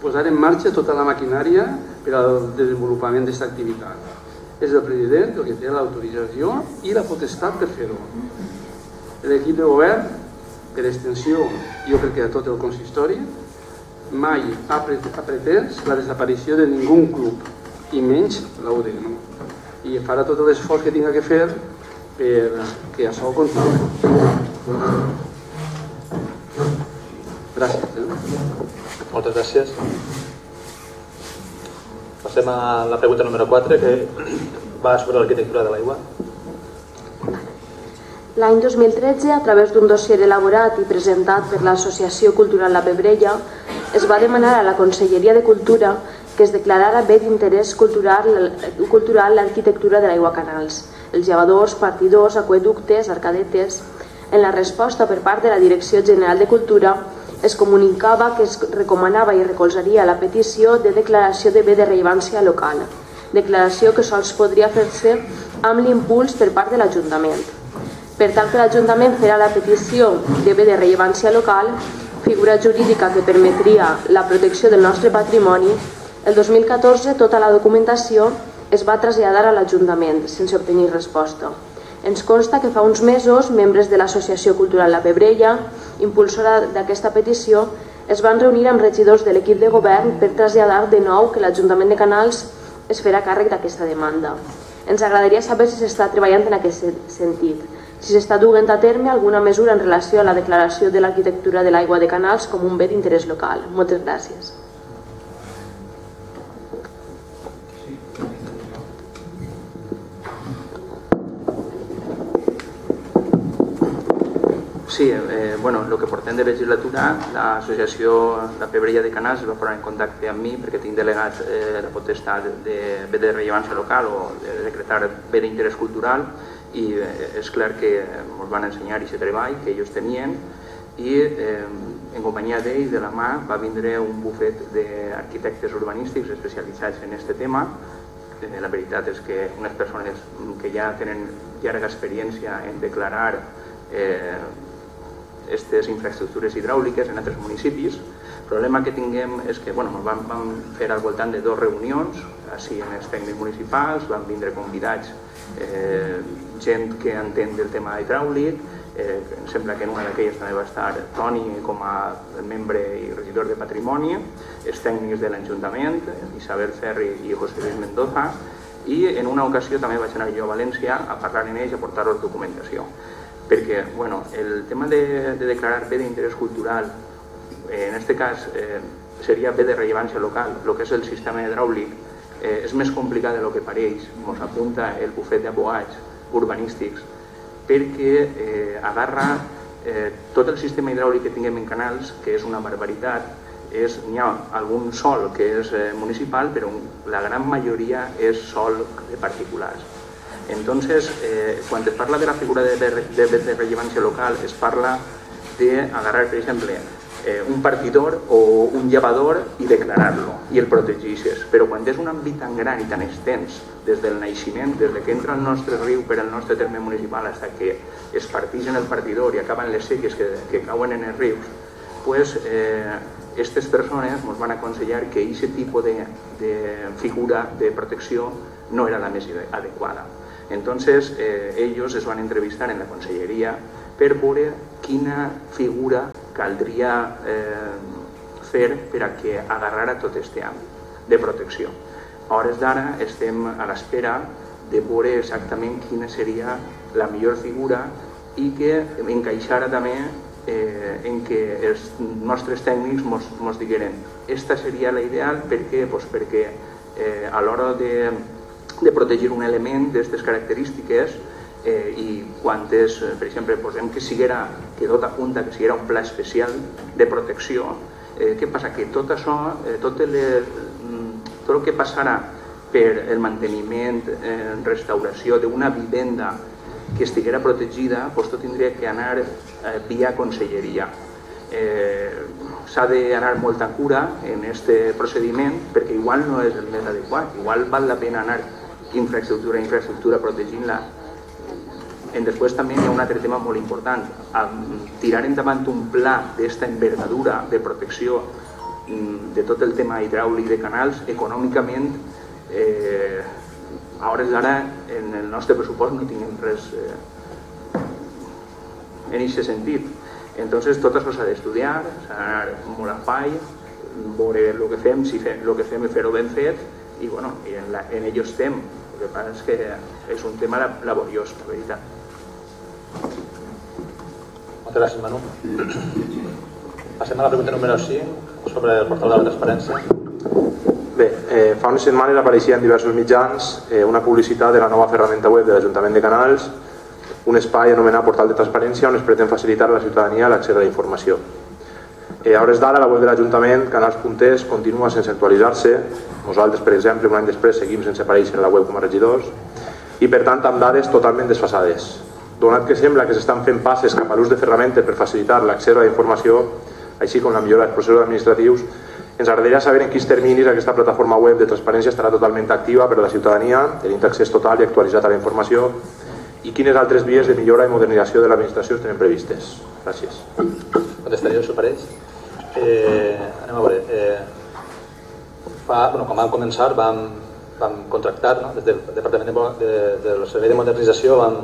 posar en marxa tota la maquinària per al desenvolupament d'aquesta activitat. És el president el que té l'autorització i la potestat per fer-ho. L'equip de govern, per extensió, jo crec que a tot el consistori, mai ha pretès la desaparició de ningú club, i menys la UDN. I farà tot l'esforç que tinga que fer perquè això continuï. Gràcies. Moltes gràcies. Passem a la pregunta número 4, que va sobre l'arquitectura de l'aigua. L'any 2013, a través d'un dossier elaborat i presentat per l'Associació Cultural La Pebrella, es va demanar a la Conselleria de Cultura que es declarara bé d'interès cultural l'arquitectura de l'aigua canals, els llavadors, partidors, aqüeductes, arcadetes. En la resposta per part de la Direcció General de Cultura es comunicava que es recomanava i recolzaria la petició de declaració de bé de rellevància local, declaració que sols podria fer-se amb l'impuls per part de l'Ajuntament. Per tal que l'Ajuntament farà la petició de bé de rellevància local, figura jurídica que permetria la protecció del nostre patrimoni, el 2014 tota la documentació es va traslladar a l'Ajuntament sense obtenir resposta. Ens consta que fa uns mesos membres de l'Associació Cultural La Pebrella, impulsora d'aquesta petició, es van reunir amb regidors de l'equip de govern per traslladar de nou que l'Ajuntament de Canals es farà càrrec d'aquesta demanda. Ens agradaria saber si s'està treballant en aquest sentit, si s'està duent a terme alguna mesura en relació a la declaració de l'arquitectura de l'aigua de Canals com un bé d'interès local. Moltes gràcies. Sí, bueno, el que portem de legislatura, l'associació La Pebrella de Canals es va posar en contacte amb mi perquè tinc delegat la potestat de bé de rellevància local o de decretar bé d'interès cultural, i és clar que ens van ensenyar aquest treball que ells tenien, i en companyia d'ells, de la mà, va vindre un bufet d'arquitectes urbanístics especialitzats en aquest tema. La veritat és que unes persones que ja tenen llarga experiència en declarar aquestes infraestructures hidràuliques en altres municipis. El problema que tinguem és que vam fer al voltant de 2 reunions així en els tècnics municipals, van vindre convidats gent que entén del tema hidràulic. Em sembla que en una d'aquelles també va estar Toni com a membre i regidor de Patrimoni, els tècnics de l'Ajuntament, Isabel Ferri i José Luis Mendoza, i en una ocasió també vaig anar jo a València a parlar amb ells, a portar-los documentació. Perquè el tema de declarar bé d'interès cultural, en aquest cas seria bé de rellevància local, el que és el sistema hidràulic, és més complicat del que pareix, ens apunta el bufet d'abogats urbanístics, perquè agarra tot el sistema hidràulic que tinguem en canals, que és una barbaritat. N'hi ha algun sòl que és municipal, però la gran majoria és sòl de particulars. Entonces, quan es parla de la figura de rellevància local, es parla d'agarrar, per exemple, un partidor o un llevador i declarar-lo, i el protegeixes. Però quan és un àmbit tan gran i tan extens, des del naixement, des que entra el nostre riu per al nostre terme municipal fins que es partixen el partidor i acaben les seques que cauen en els rius, doncs aquestes persones ens van aconsellar que aquest tipus de figura de protecció no era la més adequada. Entonces, ells es van entrevistar en la conselleria per veure quina figura caldria fer per a que agarrara tot aquest àmbit de protecció. A hores d'ara estem a l'espera de veure exactament quina seria la millor figura i que encaixara també en què els nostres tècnics ens digueren esta seria la ideal. Per què? Perquè a l'hora de protegir un element d'aquestes característiques i quan és, per exemple, posem que tot apunta que siguera un pla especial de protecció, què passa? Que tot això, tot el que passarà per el manteniment, restauració d'una vivenda que estiguera protegida, tot tindria que anar via conselleria. S'ha d'anar molta cura en aquest procediment perquè igual no és el més adequat, igual val la pena anar infraestructura a infraestructura protegint-la. Després també hi ha un altre tema molt important, tirar endavant un pla d'aquesta envergadura de protecció de tot el tema hidràulic de canals, econòmicament a hores d'ara en el nostre pressupost no tinguem res en aquest sentit. Entonces tot això s'ha d'estudiar, s'ha d'anar molt a fall, veure el que fem, si el que fem és fer-ho ben fet, i en ello estem. El que passa és que és un tema laboriós, la veritat. Moltes gràcies, Manu. Passem a la pregunta número 5 sobre el portal de la transparència. Bé, fa unes setmanes apareixia en diversos mitjans una publicitat de la nova ferramenta web de l'Ajuntament de Canals, un espai anomenat Portal de Transparència on es pretén facilitar a la ciutadania l'accés a la informació. A hores d'ara, la web de l'Ajuntament, canals.es, continua sense actualitzar-se. Nosaltres, per exemple, un any després seguim sense aparèixer en la web com a regidors i, per tant, amb dades totalment desfasades. Donat que sembla que s'estan fent passes cap a l'ús de ferramentes per facilitar l'accés a la informació, així com la millora dels processos administratius, ens agradaria saber en quins terminis aquesta plataforma web de transparència estarà totalment activa per a la ciutadania, tenint accés total i actualitzat a la informació, i quines altres vies de millora i modernització de l'administració es tenen previstes. Gràcies. Contestaria, si us pareix. Anem a veure. Quan vam començar vam contractar, des del Departament del Servei de Modernització, vam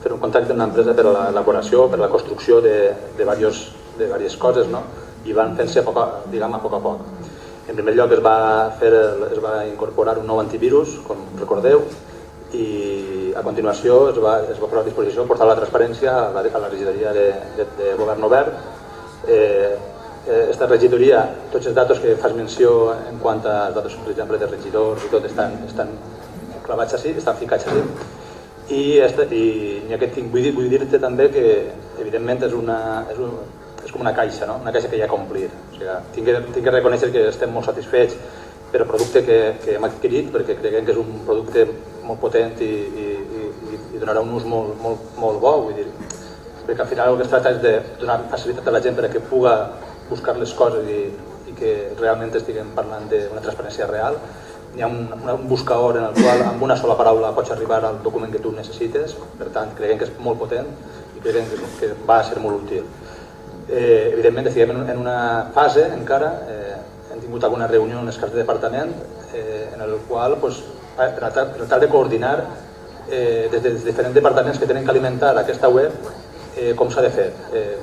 fer un contracte amb una empresa per a l'elaboració, per a la construcció de diverses coses, i van fent-se a poc a poc. En primer lloc es va incorporar un nou antivirus, com recordeu, i a continuació es va posar a disposició el portal de la transparència a la regidoria de govern obert. Aquesta regidoria, tots els datos que fas menció en quant a datos, per exemple, de regidors i tot, estan clavats així, estan ficats així. i vull dir-te també que evidentment és com una caixa, no? Una caixa que hi ha que omplir. O sigui, tinc que reconèixer que estem molt satisfets per el producte que hem adquirit, perquè creiem que és un producte molt potent i donarà un ús molt bo, vull dir, perquè al final el que es tracta és de donar facilitat a la gent perquè puga buscar les coses i que realment estiguem parlant d'una transparència real. Hi ha un buscador en el qual amb una sola paraula pots arribar al document que tu necessites, per tant creiem que és molt potent i creiem que va ser molt útil. Evidentment estiguem en una fase encara, hem tingut alguna reunió en els caps de departament en el qual per tal de coordinar des dels diferents departaments que tenen que alimentar aquesta web com s'ha de fer.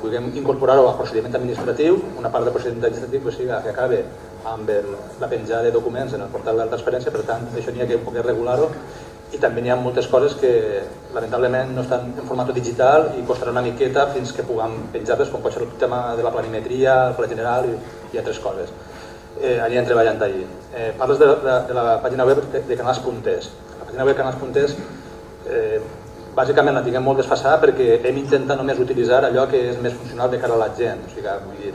Vulguem incorporar-ho al procediment administratiu, una part del procediment administratiu que acabi amb la penjada de documents en el portal de la transparència, per tant això n'hi ha que poder regular-ho, i també hi ha moltes coses que lamentablement no estan en format digital i costarà una miqueta fins que puguem penjar-les, com pot ser el tema de la planimetria, el pla general i altres coses. Anirem treballant allí. Parles de la pàgina web de Canals.es. La pàgina web de Canals.es bàsicament la tinguem molt desfasada perquè hem intentat només utilitzar allò que és més funcional de cara a la gent, o sigui, vull dir,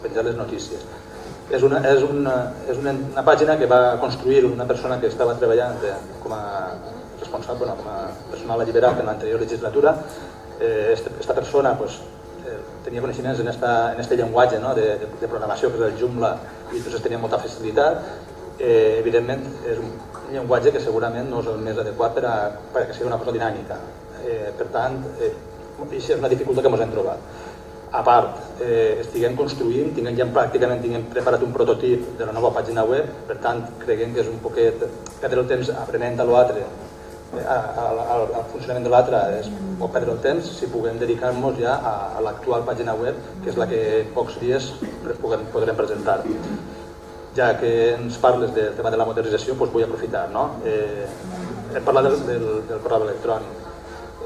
penjar les notícies. És una pàgina que va construir una persona que estava treballant com a responsable, com a personal alliberat en l'anterior legislatura. Esta persona tenia coneixements en este llenguatge de programació que és el Joomla i entonces tenia molta facilitat. Evidentment és un llenguatge que segurament no és el més adequat perquè sigui una cosa dinàmica. Per tant, això és una dificultat que ens hem trobat. A part, estiguem construint, pràcticament tinguem preparat un prototip de la nova pàgina web, per tant, creiem que és un poquet perdre el temps aprenent a l'altre, al funcionament de l'altre o perdre el temps si puguem dedicar-nos ja a l'actual pàgina web, que és la que en pocs dies podrem presentar. Ja que ens parles del tema de la modernització, vull aprofitar. Hem parlat del correu electrònic.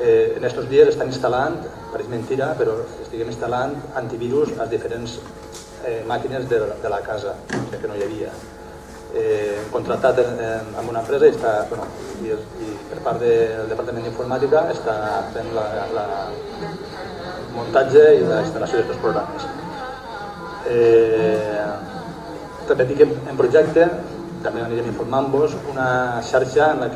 En aquests dies estan instal·lant, pareix mentira, però estiguem instal·lant antivirus a diferents màquines de la casa, que no hi havia. Hem contractat amb una empresa i per part del Departament d'Informàtica està fent el muntatge i la instal·lació d'aquests programes. També dic en projecte, també anirem informant-vos, una xarxa a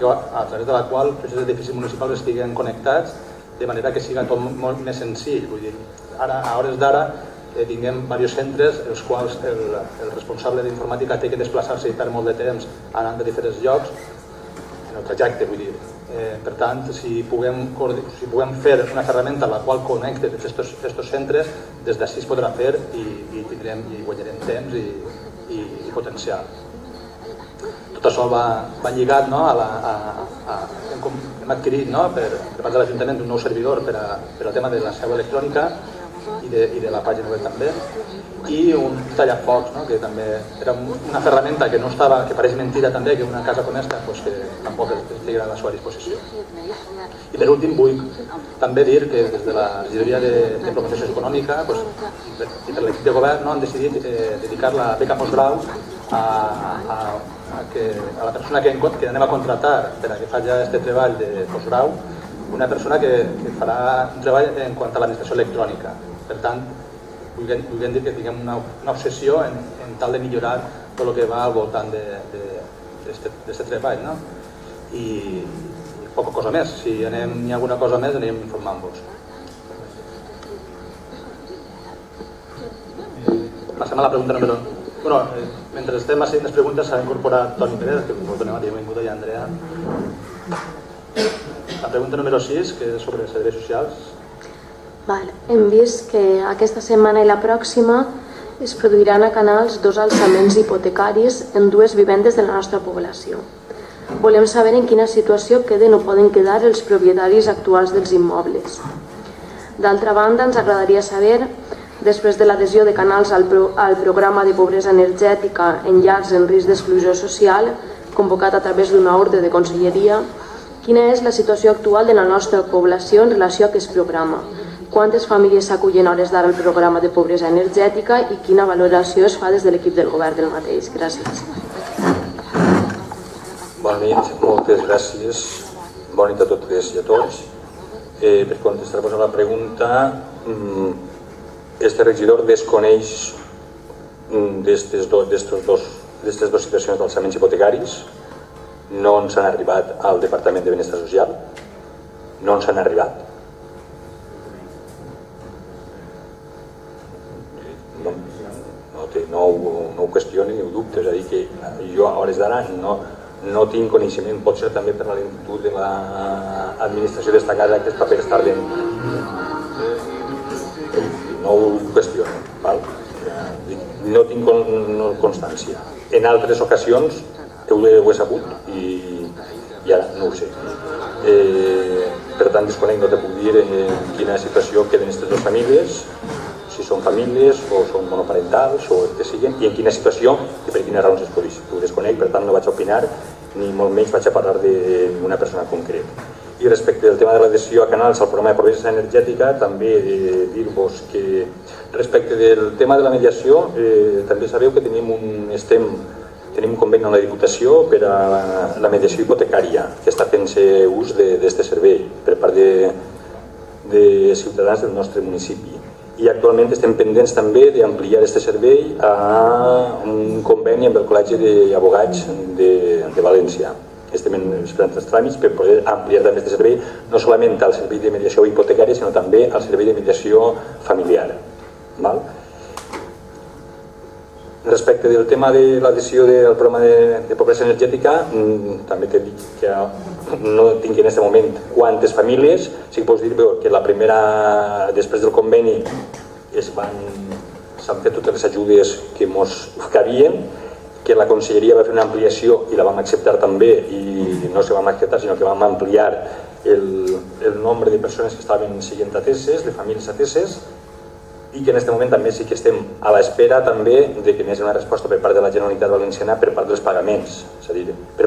través de la qual tots els edificis municipals estiguen connectats de manera que sigui tot molt més senzill. Vull dir, ara, a hores d'ara, tinguem diversos centres els quals el responsable d'informàtica té que desplaçar-se i perd molt de temps anant a diferents llocs en el trajecte, vull dir. Per tant, si puguem fer una ferramenta a la qual connecte tots aquests centres, des d'ací es podrà fer i guanyarem temps i potencial. Tot això va lligat hem adquirit per part de l'Ajuntament un nou servidor per al tema de la seu electrònica i de la pàgina web també, i un tallafocs, que també era una ferramenta que no estava, que pareix mentida també, que una casa com aquesta que tampoc estiguera a la seva disposició. I per últim vull també dir que des de la regidoria de promoció socioeconòmica i per l'equip de govern han decidit dedicar la beca postgrau a la persona que anem a contractar per a que faci aquest treball de postgrau, una persona que farà un treball en quant a l'administració electrònica. Per tant, vulguem dir que tinguem una obsessió en tal de millorar tot el que va al voltant d'aquest treball. I poca cosa més. Si hi ha alguna cosa més, anirem informant-vos. Passem a la pregunta número 1. Mentre estem fent les preguntes s'ha incorporat Toni Pérez, que us donem a dir benvinguda, i Andrea. La pregunta número 6, que és sobre serveis socials. Hem vist que aquesta setmana i la pròxima es produiran a Canals 2 alçaments hipotecaris en 2 vivendes de la nostra població. Volem saber en quina situació queden o poden quedar els propietaris actuals dels immobles. D'altra banda, ens agradaria saber, després de l'adhesió de Canals al programa de pobresa energètica en llars en risc d'exclusió social, convocat a través d'una ordre de conselleria, quina és la situació actual de la nostra població en relació a aquest programa. Quantes famílies s'acullen a hores d'ara al programa de pobresa energètica i quina valoració es fa des de l'equip del govern del mateix. Gràcies. Bona nit, moltes gràcies Bona nit a totes i a tots. Per contestar-vos a la pregunta, este regidor desconeix d'aquestes dues situacions d'alçaments hipotecaris. No ens han arribat al Departament de Benestar Social, no ens han arribat. No ho qüestioni ni ho dubte, és a dir que jo a hores d'ara no tinc coneixement, pot ser també per la lentitud de l'administració destacada que els papers tarden. No ho qüestiono, no tinc constància. En altres ocasions ho he sabut i ara no ho sé. Per tant, desconec, no te puc dir en quina situació queden aquestes dues famílies, si són famílies o són monoparentals o el que siguin, i en quina situació i per quines raons es podeix. Ho desconec, per tant no vaig a opinar ni molt menys vaig a parlar d'una persona concreta. I respecte al tema de l'adhesió a Canals al programa de pobresa energètica, també dir-vos que respecte del tema de la mediació, també sabeu que tenim un conveni amb la Diputació per a la mediació hipotecària, que està fent-se ús d'aquest servei per part de ciutadans del nostre municipi. I actualment estem pendents també d'ampliar aquest servei a un conveni amb el Col·legi d'Advocats de València. Estem esperant els tràmits per poder ampliar també aquest servei, no solament al servei de mediació hipotecària, sinó també al servei de mediació familiar. Respecte del tema de l'adhesió del programa de pobresa energètica, també t'he dit que no tinc en aquest moment quantes famílies. Sí que pots dir que la primera, després del conveni, s'han fet totes les ajudes que ens cabien, que la conselleria va fer una ampliació i la vam acceptar també, i no se vam acceptar sinó que vam ampliar el nombre de persones que estaven sent ateses, de famílies ateses, i que en aquest moment també sí que estem a l'espera també de que hi hagi una resposta per part de la Generalitat Valenciana per part dels pagaments, és a dir, per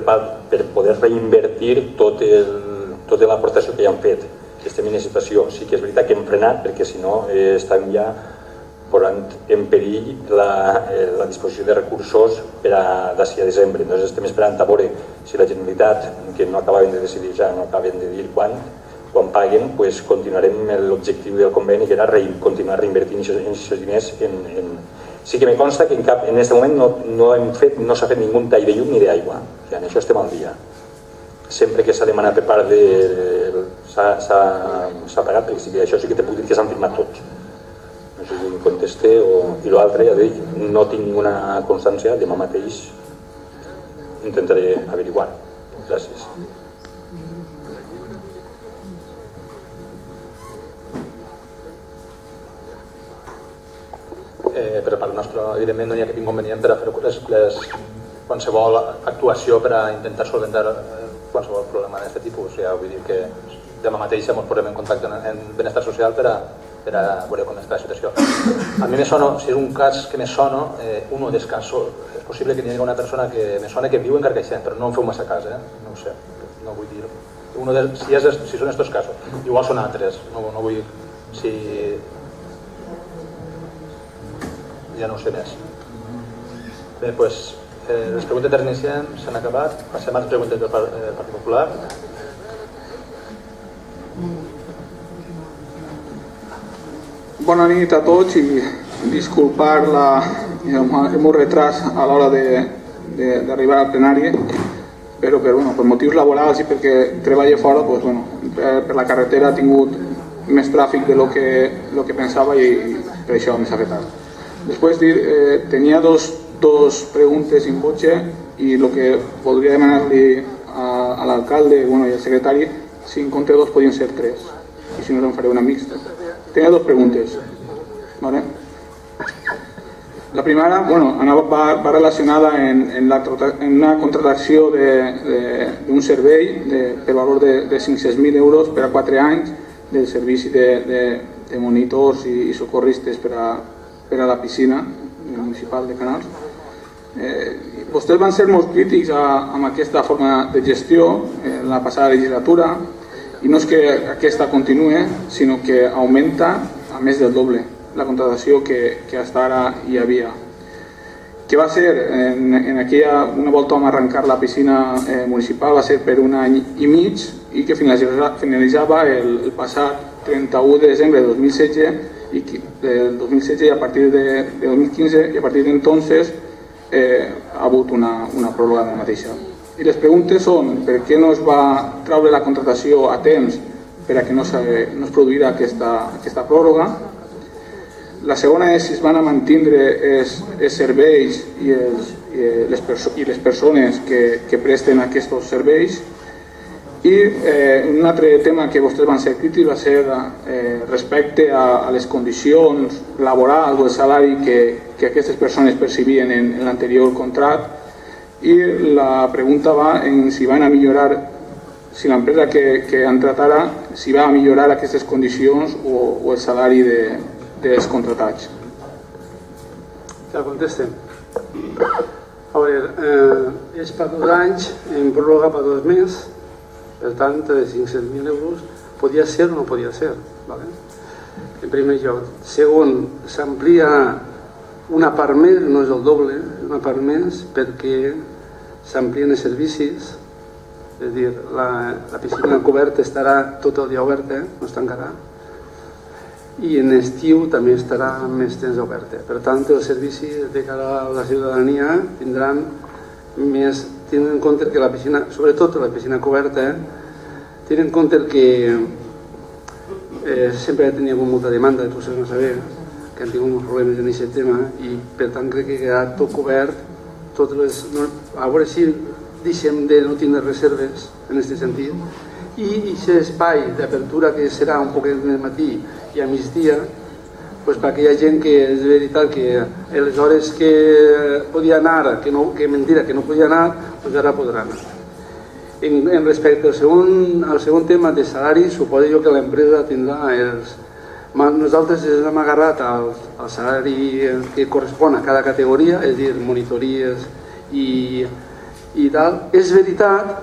poder reinvertir tota l'aportació que ja han fet. Estem en una situació, sí que és veritat que hem frenat, perquè si no estem ja posant en perill la disposició de recursos per d'ací a desembre. Doncs estem esperant a veure si la Generalitat, que no acabaven de decidir ja, no acaben de dir quan paguen, continuarem l'objectiu del conveni, que era continuar reinvertint aquests diners. Sí que me consta que en aquest moment no s'ha fet ningú tall de llum ni d'aigua, en això estem al dia. Sempre que s'ha demanat per part s'ha pagat, perquè això sí que t'he puc dir que s'han firmat tots. No sé si em contesté i l'altre, ja dic, no tinc ninguna constància, demà mateix intentaré averiguar. Gràcies. Per part nostra, evidentment, no hi ha cap inconvenient per a fer qualsevol actuació per a intentar solventar qualsevol problema d'aquest tipus. Vull dir que demà mateix ens posem en contacte en Benestar Social per a veure com està la situació. A mi me sona, si és un cas que me sona, un dels casos, és possible que hi hagi una persona que me sona que viu en Carcaixent, però no em feu massa cas, no ho sé, no vull dir. Si són estos casos, igual són altres, no vull si... ja no ho sé més. Bé, doncs, les preguntes d'iniciant s'han acabat. Passem a les preguntes del Partit Popular. Bona nit a tots i disculpar el meu retras a l'hora d'arribar al plenari, però per motius laborals i perquè treballo fora, per la carretera ha tingut més tràfic de lo que pensava i per això m'he afectat. Després tenia dos preguntes in voce i el que voldria demanar-li a l'alcalde i al secretari, si en compte dos podien ser tres, i si no en faré una mixta. Tenia dos preguntes. La primera va relacionada en una contractació d'un servei per valor de 500.000 euros per a 4 anys del servici de monitors i socorristes per a la piscina municipal de Canals. Vostès van ser molt crítics amb aquesta forma de gestió en la passada legislatura, i no és que aquesta continuï, sinó que augmenta a més del doble la contractació que fins ara hi havia. Què va ser en aquella, una volta vam arrencar la piscina municipal, va ser per un any i mig, i que finalitzava el passat 31 de desembre de 2016 i a partir de 2015 i a partir d'entonces ha hagut una pròrroga de la mateixa. I les preguntes són per què no es va treure la contratació a temps per a que no es produïra aquesta pròrroga. La segona és si es van a mantindre els serveis i les persones que presten aquests serveis. I un altre tema que vostès van ser crítics va ser respecte a les condicions laborals o el salari que aquestes persones percibien en l'anterior contracte, i la pregunta va en si van a millorar, si l'empresa que entratara, si va a millorar aquestes condicions o el salari dels contratats. Ja contestem. A veure, és per 2 anys, en pròrroga per 2 més, per tant, de 500.000 euros podia ser o no podia ser, en primer lloc. Segon, s'amplia una part més, no és el doble, una part més perquè s'amplien els servicis, és a dir, la piscina coberta estarà tot el dia oberta, no es tancarà, i en estiu també estarà més temps oberta. Per tant, els servicis de cara a la ciutadania tindran més, tenint en compte que la piscina, sobretot la piscina coberta, tenint en compte que sempre tenia molta demanda, potser no saber, que han tingut molts problemes en aquest tema, i per tant crec que quedarà tot cobert, a veure si deixem de no tenir reserves en aquest sentit, i aquest espai d'apertura que serà un poquet més matí i a migdia, per aquella gent que és veritat que a les hores que podia anar, que mentira, que no podia anar, doncs ara podrà anar. En respecte al segon tema de salari, suposo jo que l'empresa tindrà nosaltres ens hem agarrat al salari que correspon a cada categoria, és a dir, monitories i tal. És veritat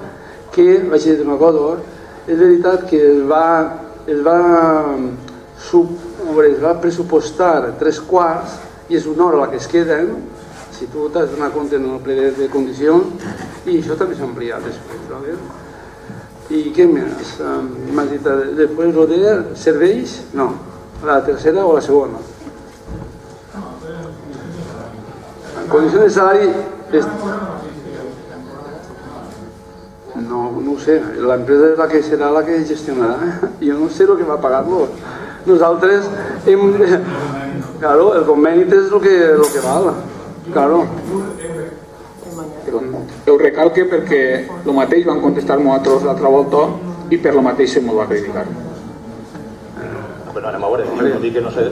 que, vaig dir una cosa, és veritat que es va pressupostar 3/4 i és una hora la que es queden, si tu t'has donat compte en el ple de condicions, i això també s'ha ampliat després. I què més? M'has dit, després el de serveis? No. La tercera o la segona? En condicions de salari... No ho sé, l'empresa és la que serà la que gestionarà. Jo no sé el que va pagar-lo. Nosaltres claro, el conveni és el que val. Claro. Ho recalque perquè el mateix van contestar nosaltres l'altra volta i per lo mateix se m'ho va criticar. Bueno, anem a veure, no dic que no sé,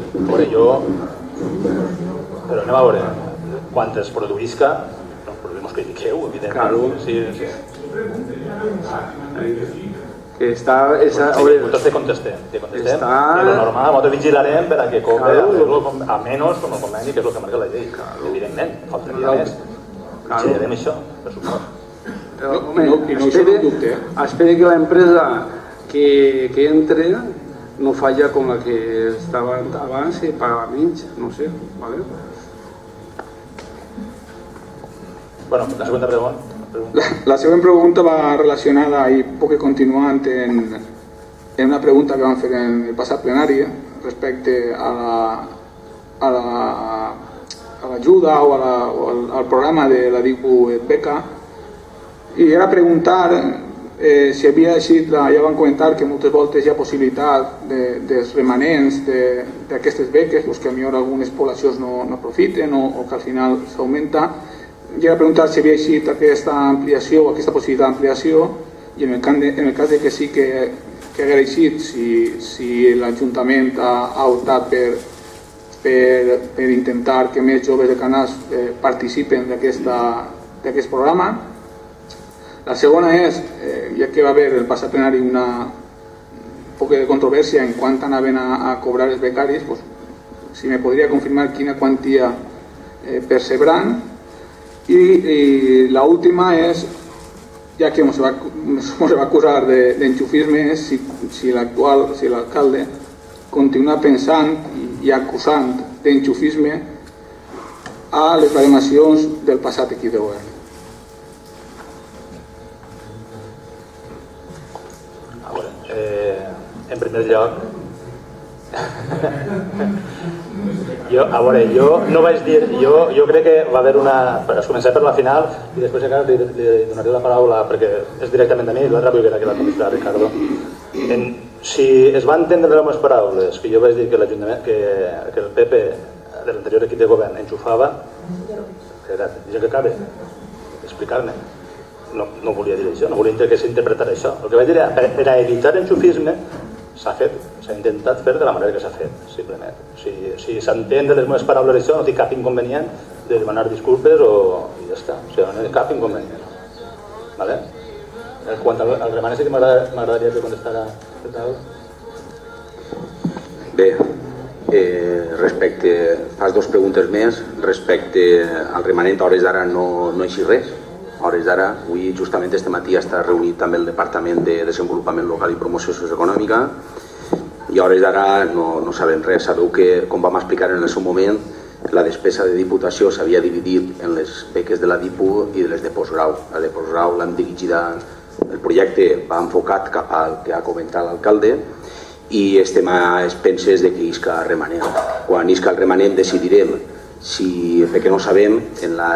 jo... Però anem a veure, quan es produïsca, no podem que diqueu, evidentment. Claro. Sí. Que està... Nosaltres te contestem. I lo normal, nosaltres vigilarem per a que cobre a menys com el conveni, que és el que marca la llei. Evidentment, faltaria més. Vigillarem això, per supost. Espera que l'empresa que entre no falla com la que estava abans i pagava menys, no sé, ¿vale? Bueno, la següent pregunta. La següent pregunta va relacionada i poc continuant en una pregunta que vam fer en el passat plenari respecte a l'ajuda o al programa de la DICU Beca, i era preguntar si havia eixit, ja van comentar que moltes voltes hi ha possibilitat dels remanents d'aquestes beques, que potser algunes poblacions no aprofiten o que al final s'augmenta, i era preguntar si havia eixit aquesta ampliació o aquesta possibilitat d'ampliació, i en el cas de que sí que hagués eixit, si l'Ajuntament ha optat per intentar que més joves de Canals participen d'aquest programa. La segona és, ja que va haver el passat plenari una poca de controvèrsia en quant anaven a cobrar els becaris, si me podria confirmar quina quantia percebran. I l'última és, ja que ens va acusar d'enxufisme, si l'alcalde continua pensant i acusant d'enxufisme a les baremacions del passat equip de govern. en primer lloc, jo no vaig dir, jo crec que va haver una, es començaré per la final i després encara li donaré la paraula perquè és directament a mi, l'altra vull que la comissió de Ricardo. Si es van entendre les meves paraules, que jo vaig dir que l'Ajuntament, que el PP de l'anterior equip de govern enxufava, que acabe explicar-me, no volia dir això, no volia que s'interpretar això. El que vaig dir era, per a evitar enxufisme, s'ha intentat fer de la manera que s'ha fet, simplement. Si s'entén de les meves paraules això, no tinc cap inconvenient de demanar disculpes i ja està, o sigui, no hi ha cap inconvenient. Quant al remanent sí que m'agradaria que contestara. Bé, fas dues preguntes més respecte al remanent. A hores d'ara no hi res. A hores d'ara, avui justament este matí està reunit també el Departament de Desenvolupament Local i Promoció Socioeconòmica i a hores d'ara no sabem res. Sabeu que, com vam explicar en el seu moment, la despesa de Diputació s'havia dividit en les beques de la DIPU i de les de postgrau. La de postgrau l'han dirigida, el projecte va enfocat cap al que ha comentat l'alcalde i estem a expenses de que isca el remanent. Quan isca el remanent decidirem si, perquè no sabem, en la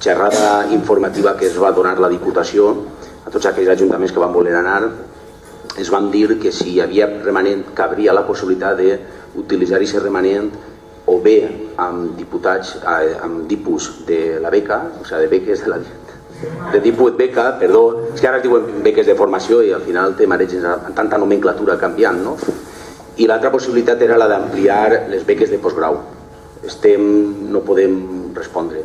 xerrada informativa que es va donar la Diputació a tots aquells ajuntaments que van voler anar, es van dir que si hi havia remanent cabria la possibilitat d'utilitzar aquest remanent o bé amb diputats, amb dipus de la beca, o sigui, de beques de diput beca, perdó, és que ara es diuen beques de formació i al final te mareges amb tanta nomenclatura canviant, no? I l'altra possibilitat era la d'ampliar les beques de postgrau. No podem respondre.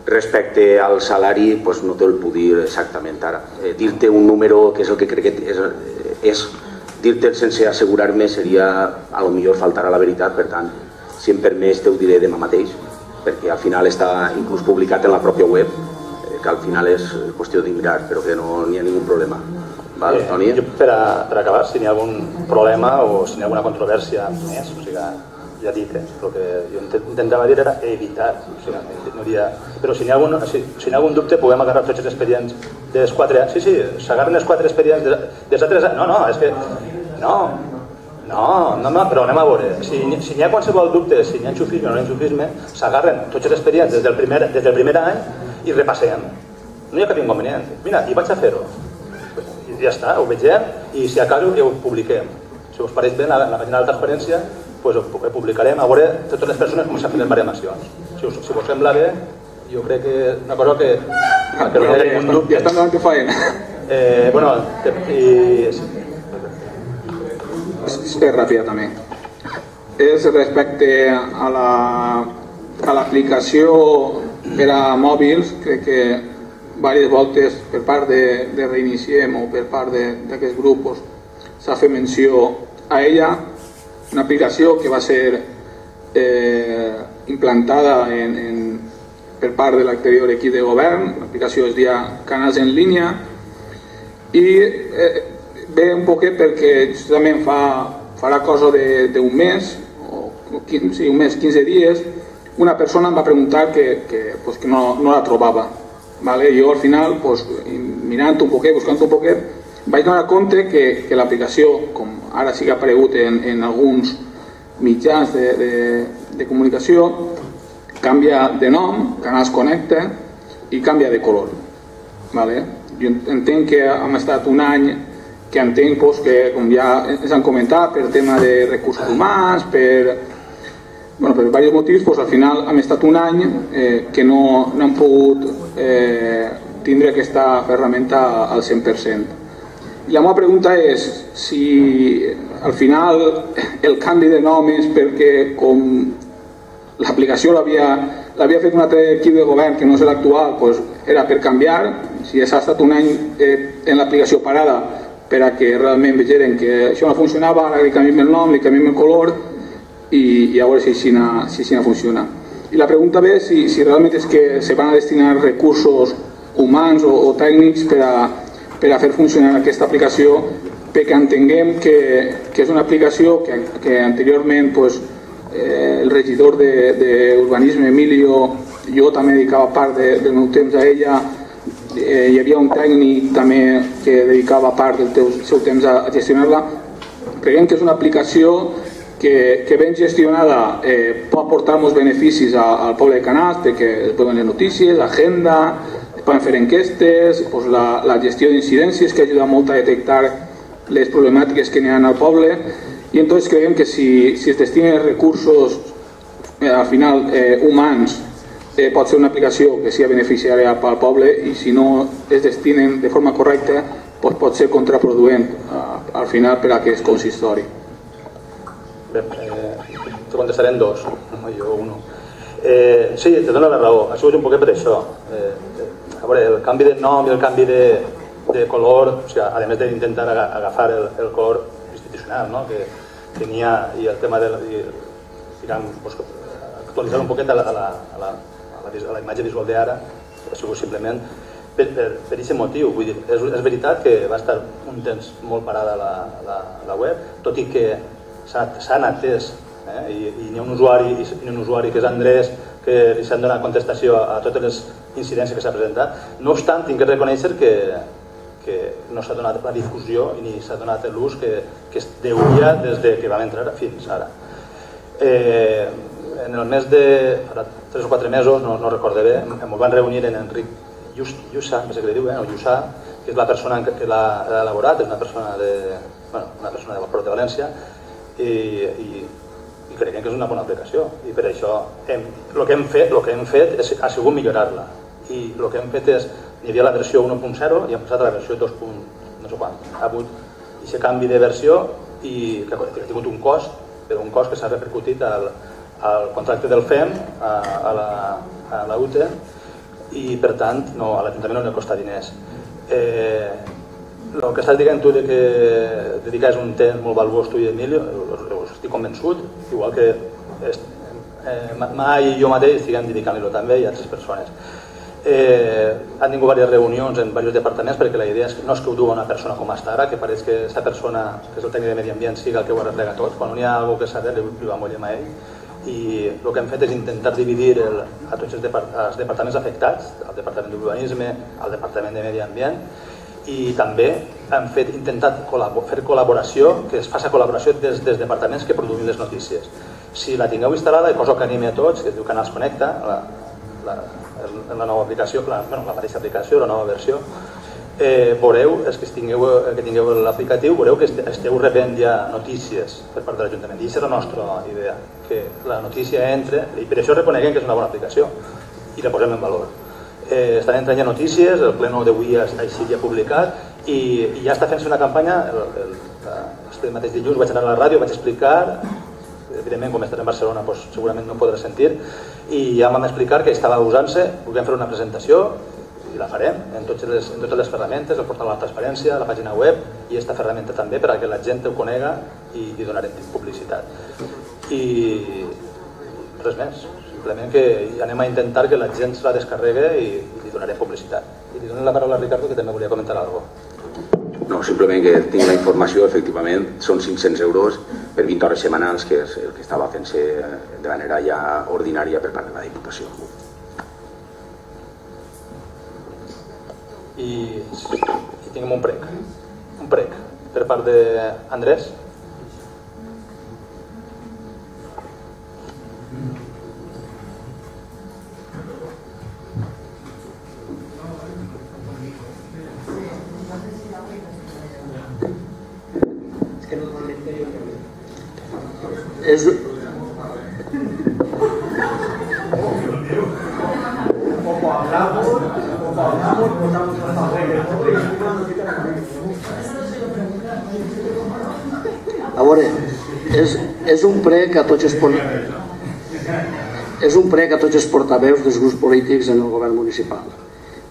Respecte al salari, no te'l puc dir exactament ara. Dir-te un número, que és el que crec que és dir-te'l sense assegurar-me seria, a lo millor faltar a la veritat, per tant, si em permès te ho diré demà mateix, perquè al final està inclús publicat en la pròpia web, que al final és qüestió de mirar, però que no hi ha ningun problema. Val, Toni? Jo per acabar, si n'hi ha algun problema o si n'hi ha alguna controvèrsia més, o sigui, ja dic, el que jo intentava dir era evitar, però si n'hi ha algun dubte podem agarrar tots els expedients dels 4 anys. Sí, s'agarren els 4 expedients des de 3 anys. No, és que no, però anem a veure, si n'hi ha qualsevol dubte, si n'hi ha enxufisme o no enxufisme, s'agarren tots els expedients des del primer any i repassem. No hi ha cap inconvenient. Mira, i vaig a fer-ho. I ja està, ho vegem i si acaso ja ho publiquem. Si us pareix bé la pàgina de la transparència, ho publicarem a veure totes les persones com s'han fet les baremacions. Si us sembla bé, jo crec que una cosa que no hi ha ningú dubte. Ja estan davant que faena. Bueno, és ràpida també. És respecte a l'aplicació per a mòbils, crec que diverses voltes per part de Reiniciem o per part d'aquests grups s'ha fet menció a ella, una aplicació que va ser implantada per part de l'anterior equip de govern. L'aplicació es deia Canals en línia i ve un poquet perquè justament farà cosa d'un mes, un mes, 15 dies, una persona em va preguntar que no la trobava. Jo al final, mirant un poquet, buscant un poquet, vaig donar compte que l'aplicació, com ara sí que ha aparegut en alguns mitjans de comunicació, canvia de nom, Canals Connecta, i canvia de color. Jo entenc que hem estat un any que entenc que, com ja ens han comentat, per tema de recursos humans, per diversos motius, al final hem estat un any que no hem pogut tindre aquesta ferramenta al 100%. I la meva pregunta és si al final el canvi de nom és perquè com l'aplicació l'havia fet un altre equip de govern que no és l'actual, era per canviar, si s'ha estat un any en l'aplicació parada per a que realment vegeren que això no funcionava, ara li canviem el nom, li canviem el color i a veure si així funciona. I la pregunta ve si realment és que se van a destinar recursos humans o tècnics per a fer funcionar aquesta aplicació, perquè entenguem que és una aplicació que anteriorment el regidor d'Urbanisme, Emilio, jo també dedicava part del meu temps a ella, hi havia un tècnic també que dedicava part del seu temps a gestionar-la, creiem que és una aplicació que ben gestionada pot aportar molts beneficis al poble de Canals, perquè es poden les notícies, l'agenda, es poden fer enquestes, la gestió d'incidències, que ajuda molt a detectar les problemàtiques que n'hi ha al poble, i entonces creiem que si es destinen recursos al final humans, pot ser una aplicació que sigui beneficiària pel poble, i si no es destinen de forma correcta pot ser contraproduent al final per a aquest consistori. Bé, te contestaré en dos, jo uno. Sí, te dono la raó, ha sigut un poquet per això. A veure, el canvi de nom i el canvi de color, o sigui, a més d'intentar agafar el color institucional, no? Que n'hi ha, i el tema de actualitzar un poquet a la imatge visual d'ara, ha sigut simplement per aquest motiu. Vull dir, és veritat que va estar un temps molt parada la web, tot i que s'han atès, i n'hi ha un usuari que és Andrés, que li s'han donat contestació a totes les incidències que s'ha presentat. No obstant, tinc que reconèixer que no s'ha donat la difusió ni s'ha donat l'ús que es deuria des que vam entrar fins ara. En el mes de 3 o 4 mesos, no recorde bé, em van reunir en Enric Llussà, no sé què li diu, o Llussà, que és la persona que l'ha elaborat, és una persona de Port de València, i creiem que és una bona aplicació, i per això el que hem fet ha sigut millorar-la, i el que hem fet és, hi havia la versió 1.0 i hem passat a la versió 2. no sé quan, ha hagut aquest canvi de versió i que ha tingut un cost, però un cost que s'ha repercutit al contracte del FEM, a la UTE, i per tant a l'Ajuntament no li costa diners. El que estàs dient tu de que dediques un temps molt valuós tu i Emilio, estic convençut, igual que mai jo mateix estic dedicant-lo també i altres persones. Han tingut diverses reunions en diversos departaments perquè la idea no és que ho du una persona com està ara, que pareix que aquesta persona, que és el tècnic de medi ambient, siga el que ho arreplega tot. Quan hi ha alguna cosa que s'ha de li va molt a ell, i el que hem fet és intentar dividir a tots els departaments afectats, el departament d'urbanisme, el departament de medi ambient, i també hem intentat fer col·laboració, que es faci col·laboració des dels departaments que produïm les notícies. Si la tingueu instal·lada, i poso que anime a tots, que es diu Canals Connecta, la nova aplicació, la mateixa aplicació, la nova versió, veureu, que tingueu l'aplicatiu, veureu que esteu rebent ja notícies per part de l'Ajuntament. I aquesta és la nostra idea, que la notícia entre, i per això reconeguem que és una bona aplicació, i la posem en valor. Estan entrant ja notícies, el pleno d'avui així ja publicat, i ja està fent-se una campanya, este mateix dilluns vaig anar a la ràdio, vaig explicar, evidentment com estaré en Barcelona segurament no podrà sentir, i ja vam explicar que estava usant-se, volem fer una presentació, i la farem en totes les ferramentes, el portal de la transparència, la pàgina web i aquesta ferramenta també perquè la gent ho conega i li donarem publicitat. I res més, simplement que anem a intentar que la gent se la descarregue i li donarem publicitat. I li dono la paraula a Ricardo, que també volia comentar alguna cosa. No, simplement que tinc la informació, efectivament, són 500 euros per 20 hores setmanals, que és el que estava fent-se de manera ja ordinària per part de la Diputació. I tinguem un prec per part d'Andrés. A veure, és un prec a tots els portaveus dels grups polítics en el govern municipal.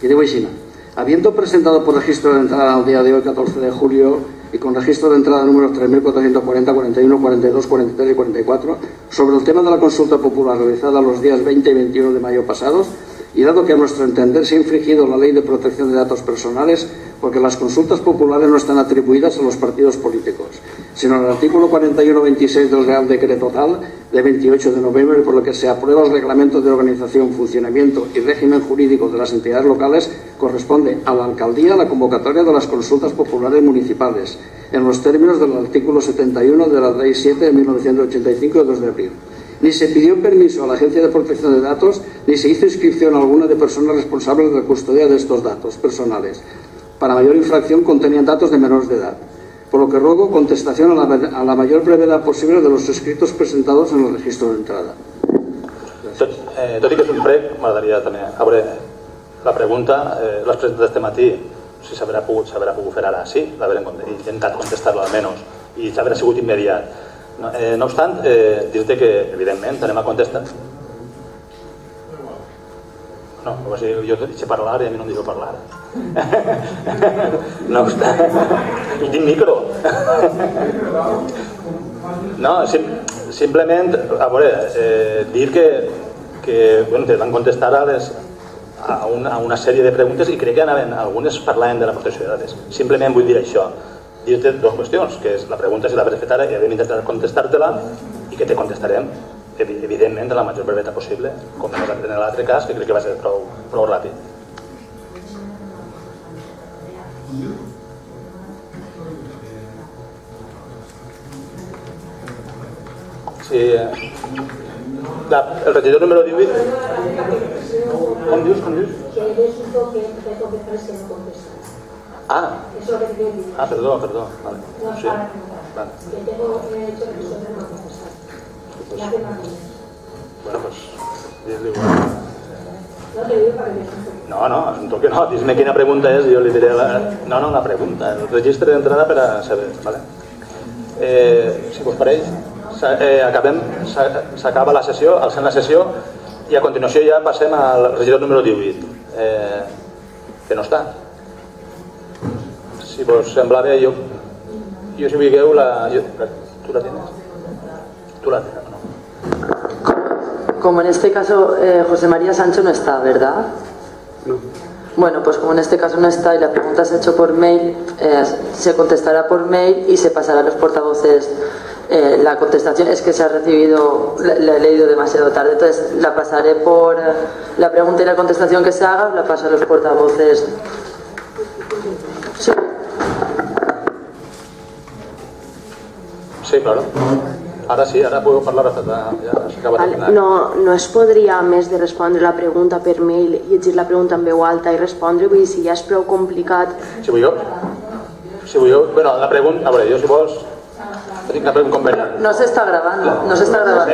Y digo así, habiendo presentado por registro de entrada al día de hoy, 14 de julio, y con registro de entrada números 3.440, 41, 42, 43 y 44, sobre el tema de la consulta popular realizada los días 20 y 21 de mayo pasados, y dado que a nuestro entender se ha infringido la Ley de Protección de Datos Personales porque las consultas populares no están atribuidas a los partidos políticos, sino al artículo 41-26 del Real Decreto Tal de 28 de noviembre, por lo que se aprueba el Reglamento de Organización, Funcionamiento y Régimen Jurídico de las entidades locales, corresponde a la Alcaldía la convocatoria de las consultas populares municipales, en los términos del artículo 71 de la Ley 7 de 1985 de 2 de abril. Ni se pidió permiso a la Agencia de Protección de Datos, ni se hizo inscripción alguna de personas responsables de la custodia de estos datos personales. Para mayor infracción contenían datos de menores de edad. Por lo que ruego contestación a la mayor brevedad posible de los escritos presentados en el registro de entrada. Tot i que és un prec, m'agradaria també veure la pregunta, l'has presentat este matí, si s'haurà pogut fer ara, sí, l'haurem intentat contestar-lo almenys, i s'haurà sigut immediat. No obstant, dir-te que, evidentment, anem a contestar. No, jo deixo parlar i a mi no em deixo parlar. No obstant, i tinc micro. No, simplement, a veure, dir que te van contestar a una sèrie de preguntes i crec que algunes parlaven de la protecció de dades. Simplement vull dir això. Dir-te dues qüestions, que és la pregunta si l'haver fet ara i hem intentat contestar-te-la i que te contestarem, evidentment, de la major brevetat possible, com en l'altre cas, que crec que va ser prou ràpid. Sí, el regidor número 18. Com dius? Que eres un toque que no contestas. Perdó. Vale. Sí. Vale. Bueno, pues... No, és un toque no. Dis-me quina pregunta és i jo li diré No, una pregunta. El registre d'entrada per a saber. Si vos pareix, s'acaba la sessió, alcem la sessió i a continuació ja passem al regidor número 18, que no està. Si vos sembla bé, jo si vulgueu ¿Tú la tienes? ¿Tú la tienes o no? Como en este caso José María Sancho no está, ¿verdad? No. Bueno, pues como en este caso no está y la pregunta se ha hecho por mail, se contestará por mail y se pasará a los portavoces. La contestación es que se ha recibido, la he leído demasiado tarde, entonces la pasaré por la pregunta y la contestación que se haga, la paso a los portavoces. Sí. Sí, claro. Ara sí, ara puc parlar, ja s'acaba de terminar. No es podria, a més de respondre la pregunta per mail, llegir la pregunta en veu alta i respondre, vull dir, si ja és prou complicat. Si vull, bueno, la pregunta, a veure, jo si vols, tinc una pregunta convenient. No se está grabando, no se está grabando.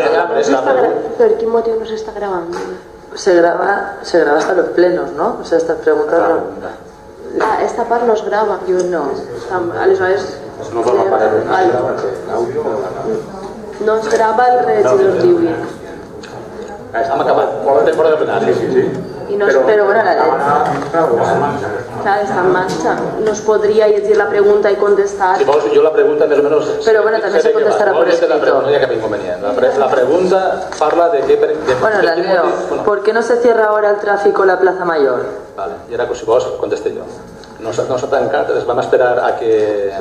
¿Por qué motivo no se está grabando? Se graba hasta los plenos, ¿no? O sea, estas preguntas... Esta part no es grava. Jo no. Aleshores... No forma part de l'àudio. No es grava el regidor 18. Hem acabat. Volem temporada plenària. Sí. Pero bueno, la ley. Clar, està en marxa. No es podria llegir la pregunta i contestar. Si vols, jo la pregunta més o menys... Pero bueno, también se contestará por escrito. No hi ha cap inconvenient. La pregunta parla de què... Bueno, la leo. ¿Por qué no se cierra ahora el tráfico en la Plaza Mayor? Vale, i ara, si vols, conteste jo. No s'ha tancat, vam esperar a que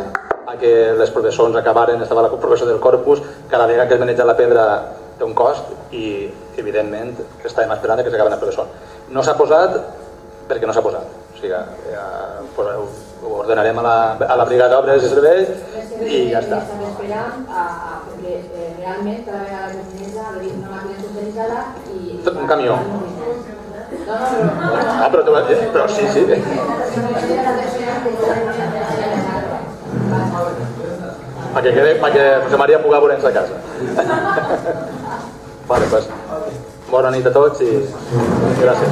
les professors acabaren, estava la professora del Corpus, cada vegada que es maneja la pedra té un cost i, evidentment, estàvem esperant que s'acaben els professors. No s'ha posat perquè no s'ha posat. O sigui, ho ordenarem a la brigada d'obres i serveis i ja està. Estem esperant perquè realment cada vegada que es maneja una màquina especialitzada i... Un camió. Però sí. Perquè José María pugui veure'ns a casa. Vale, pues, bona nit a tots i gràcies.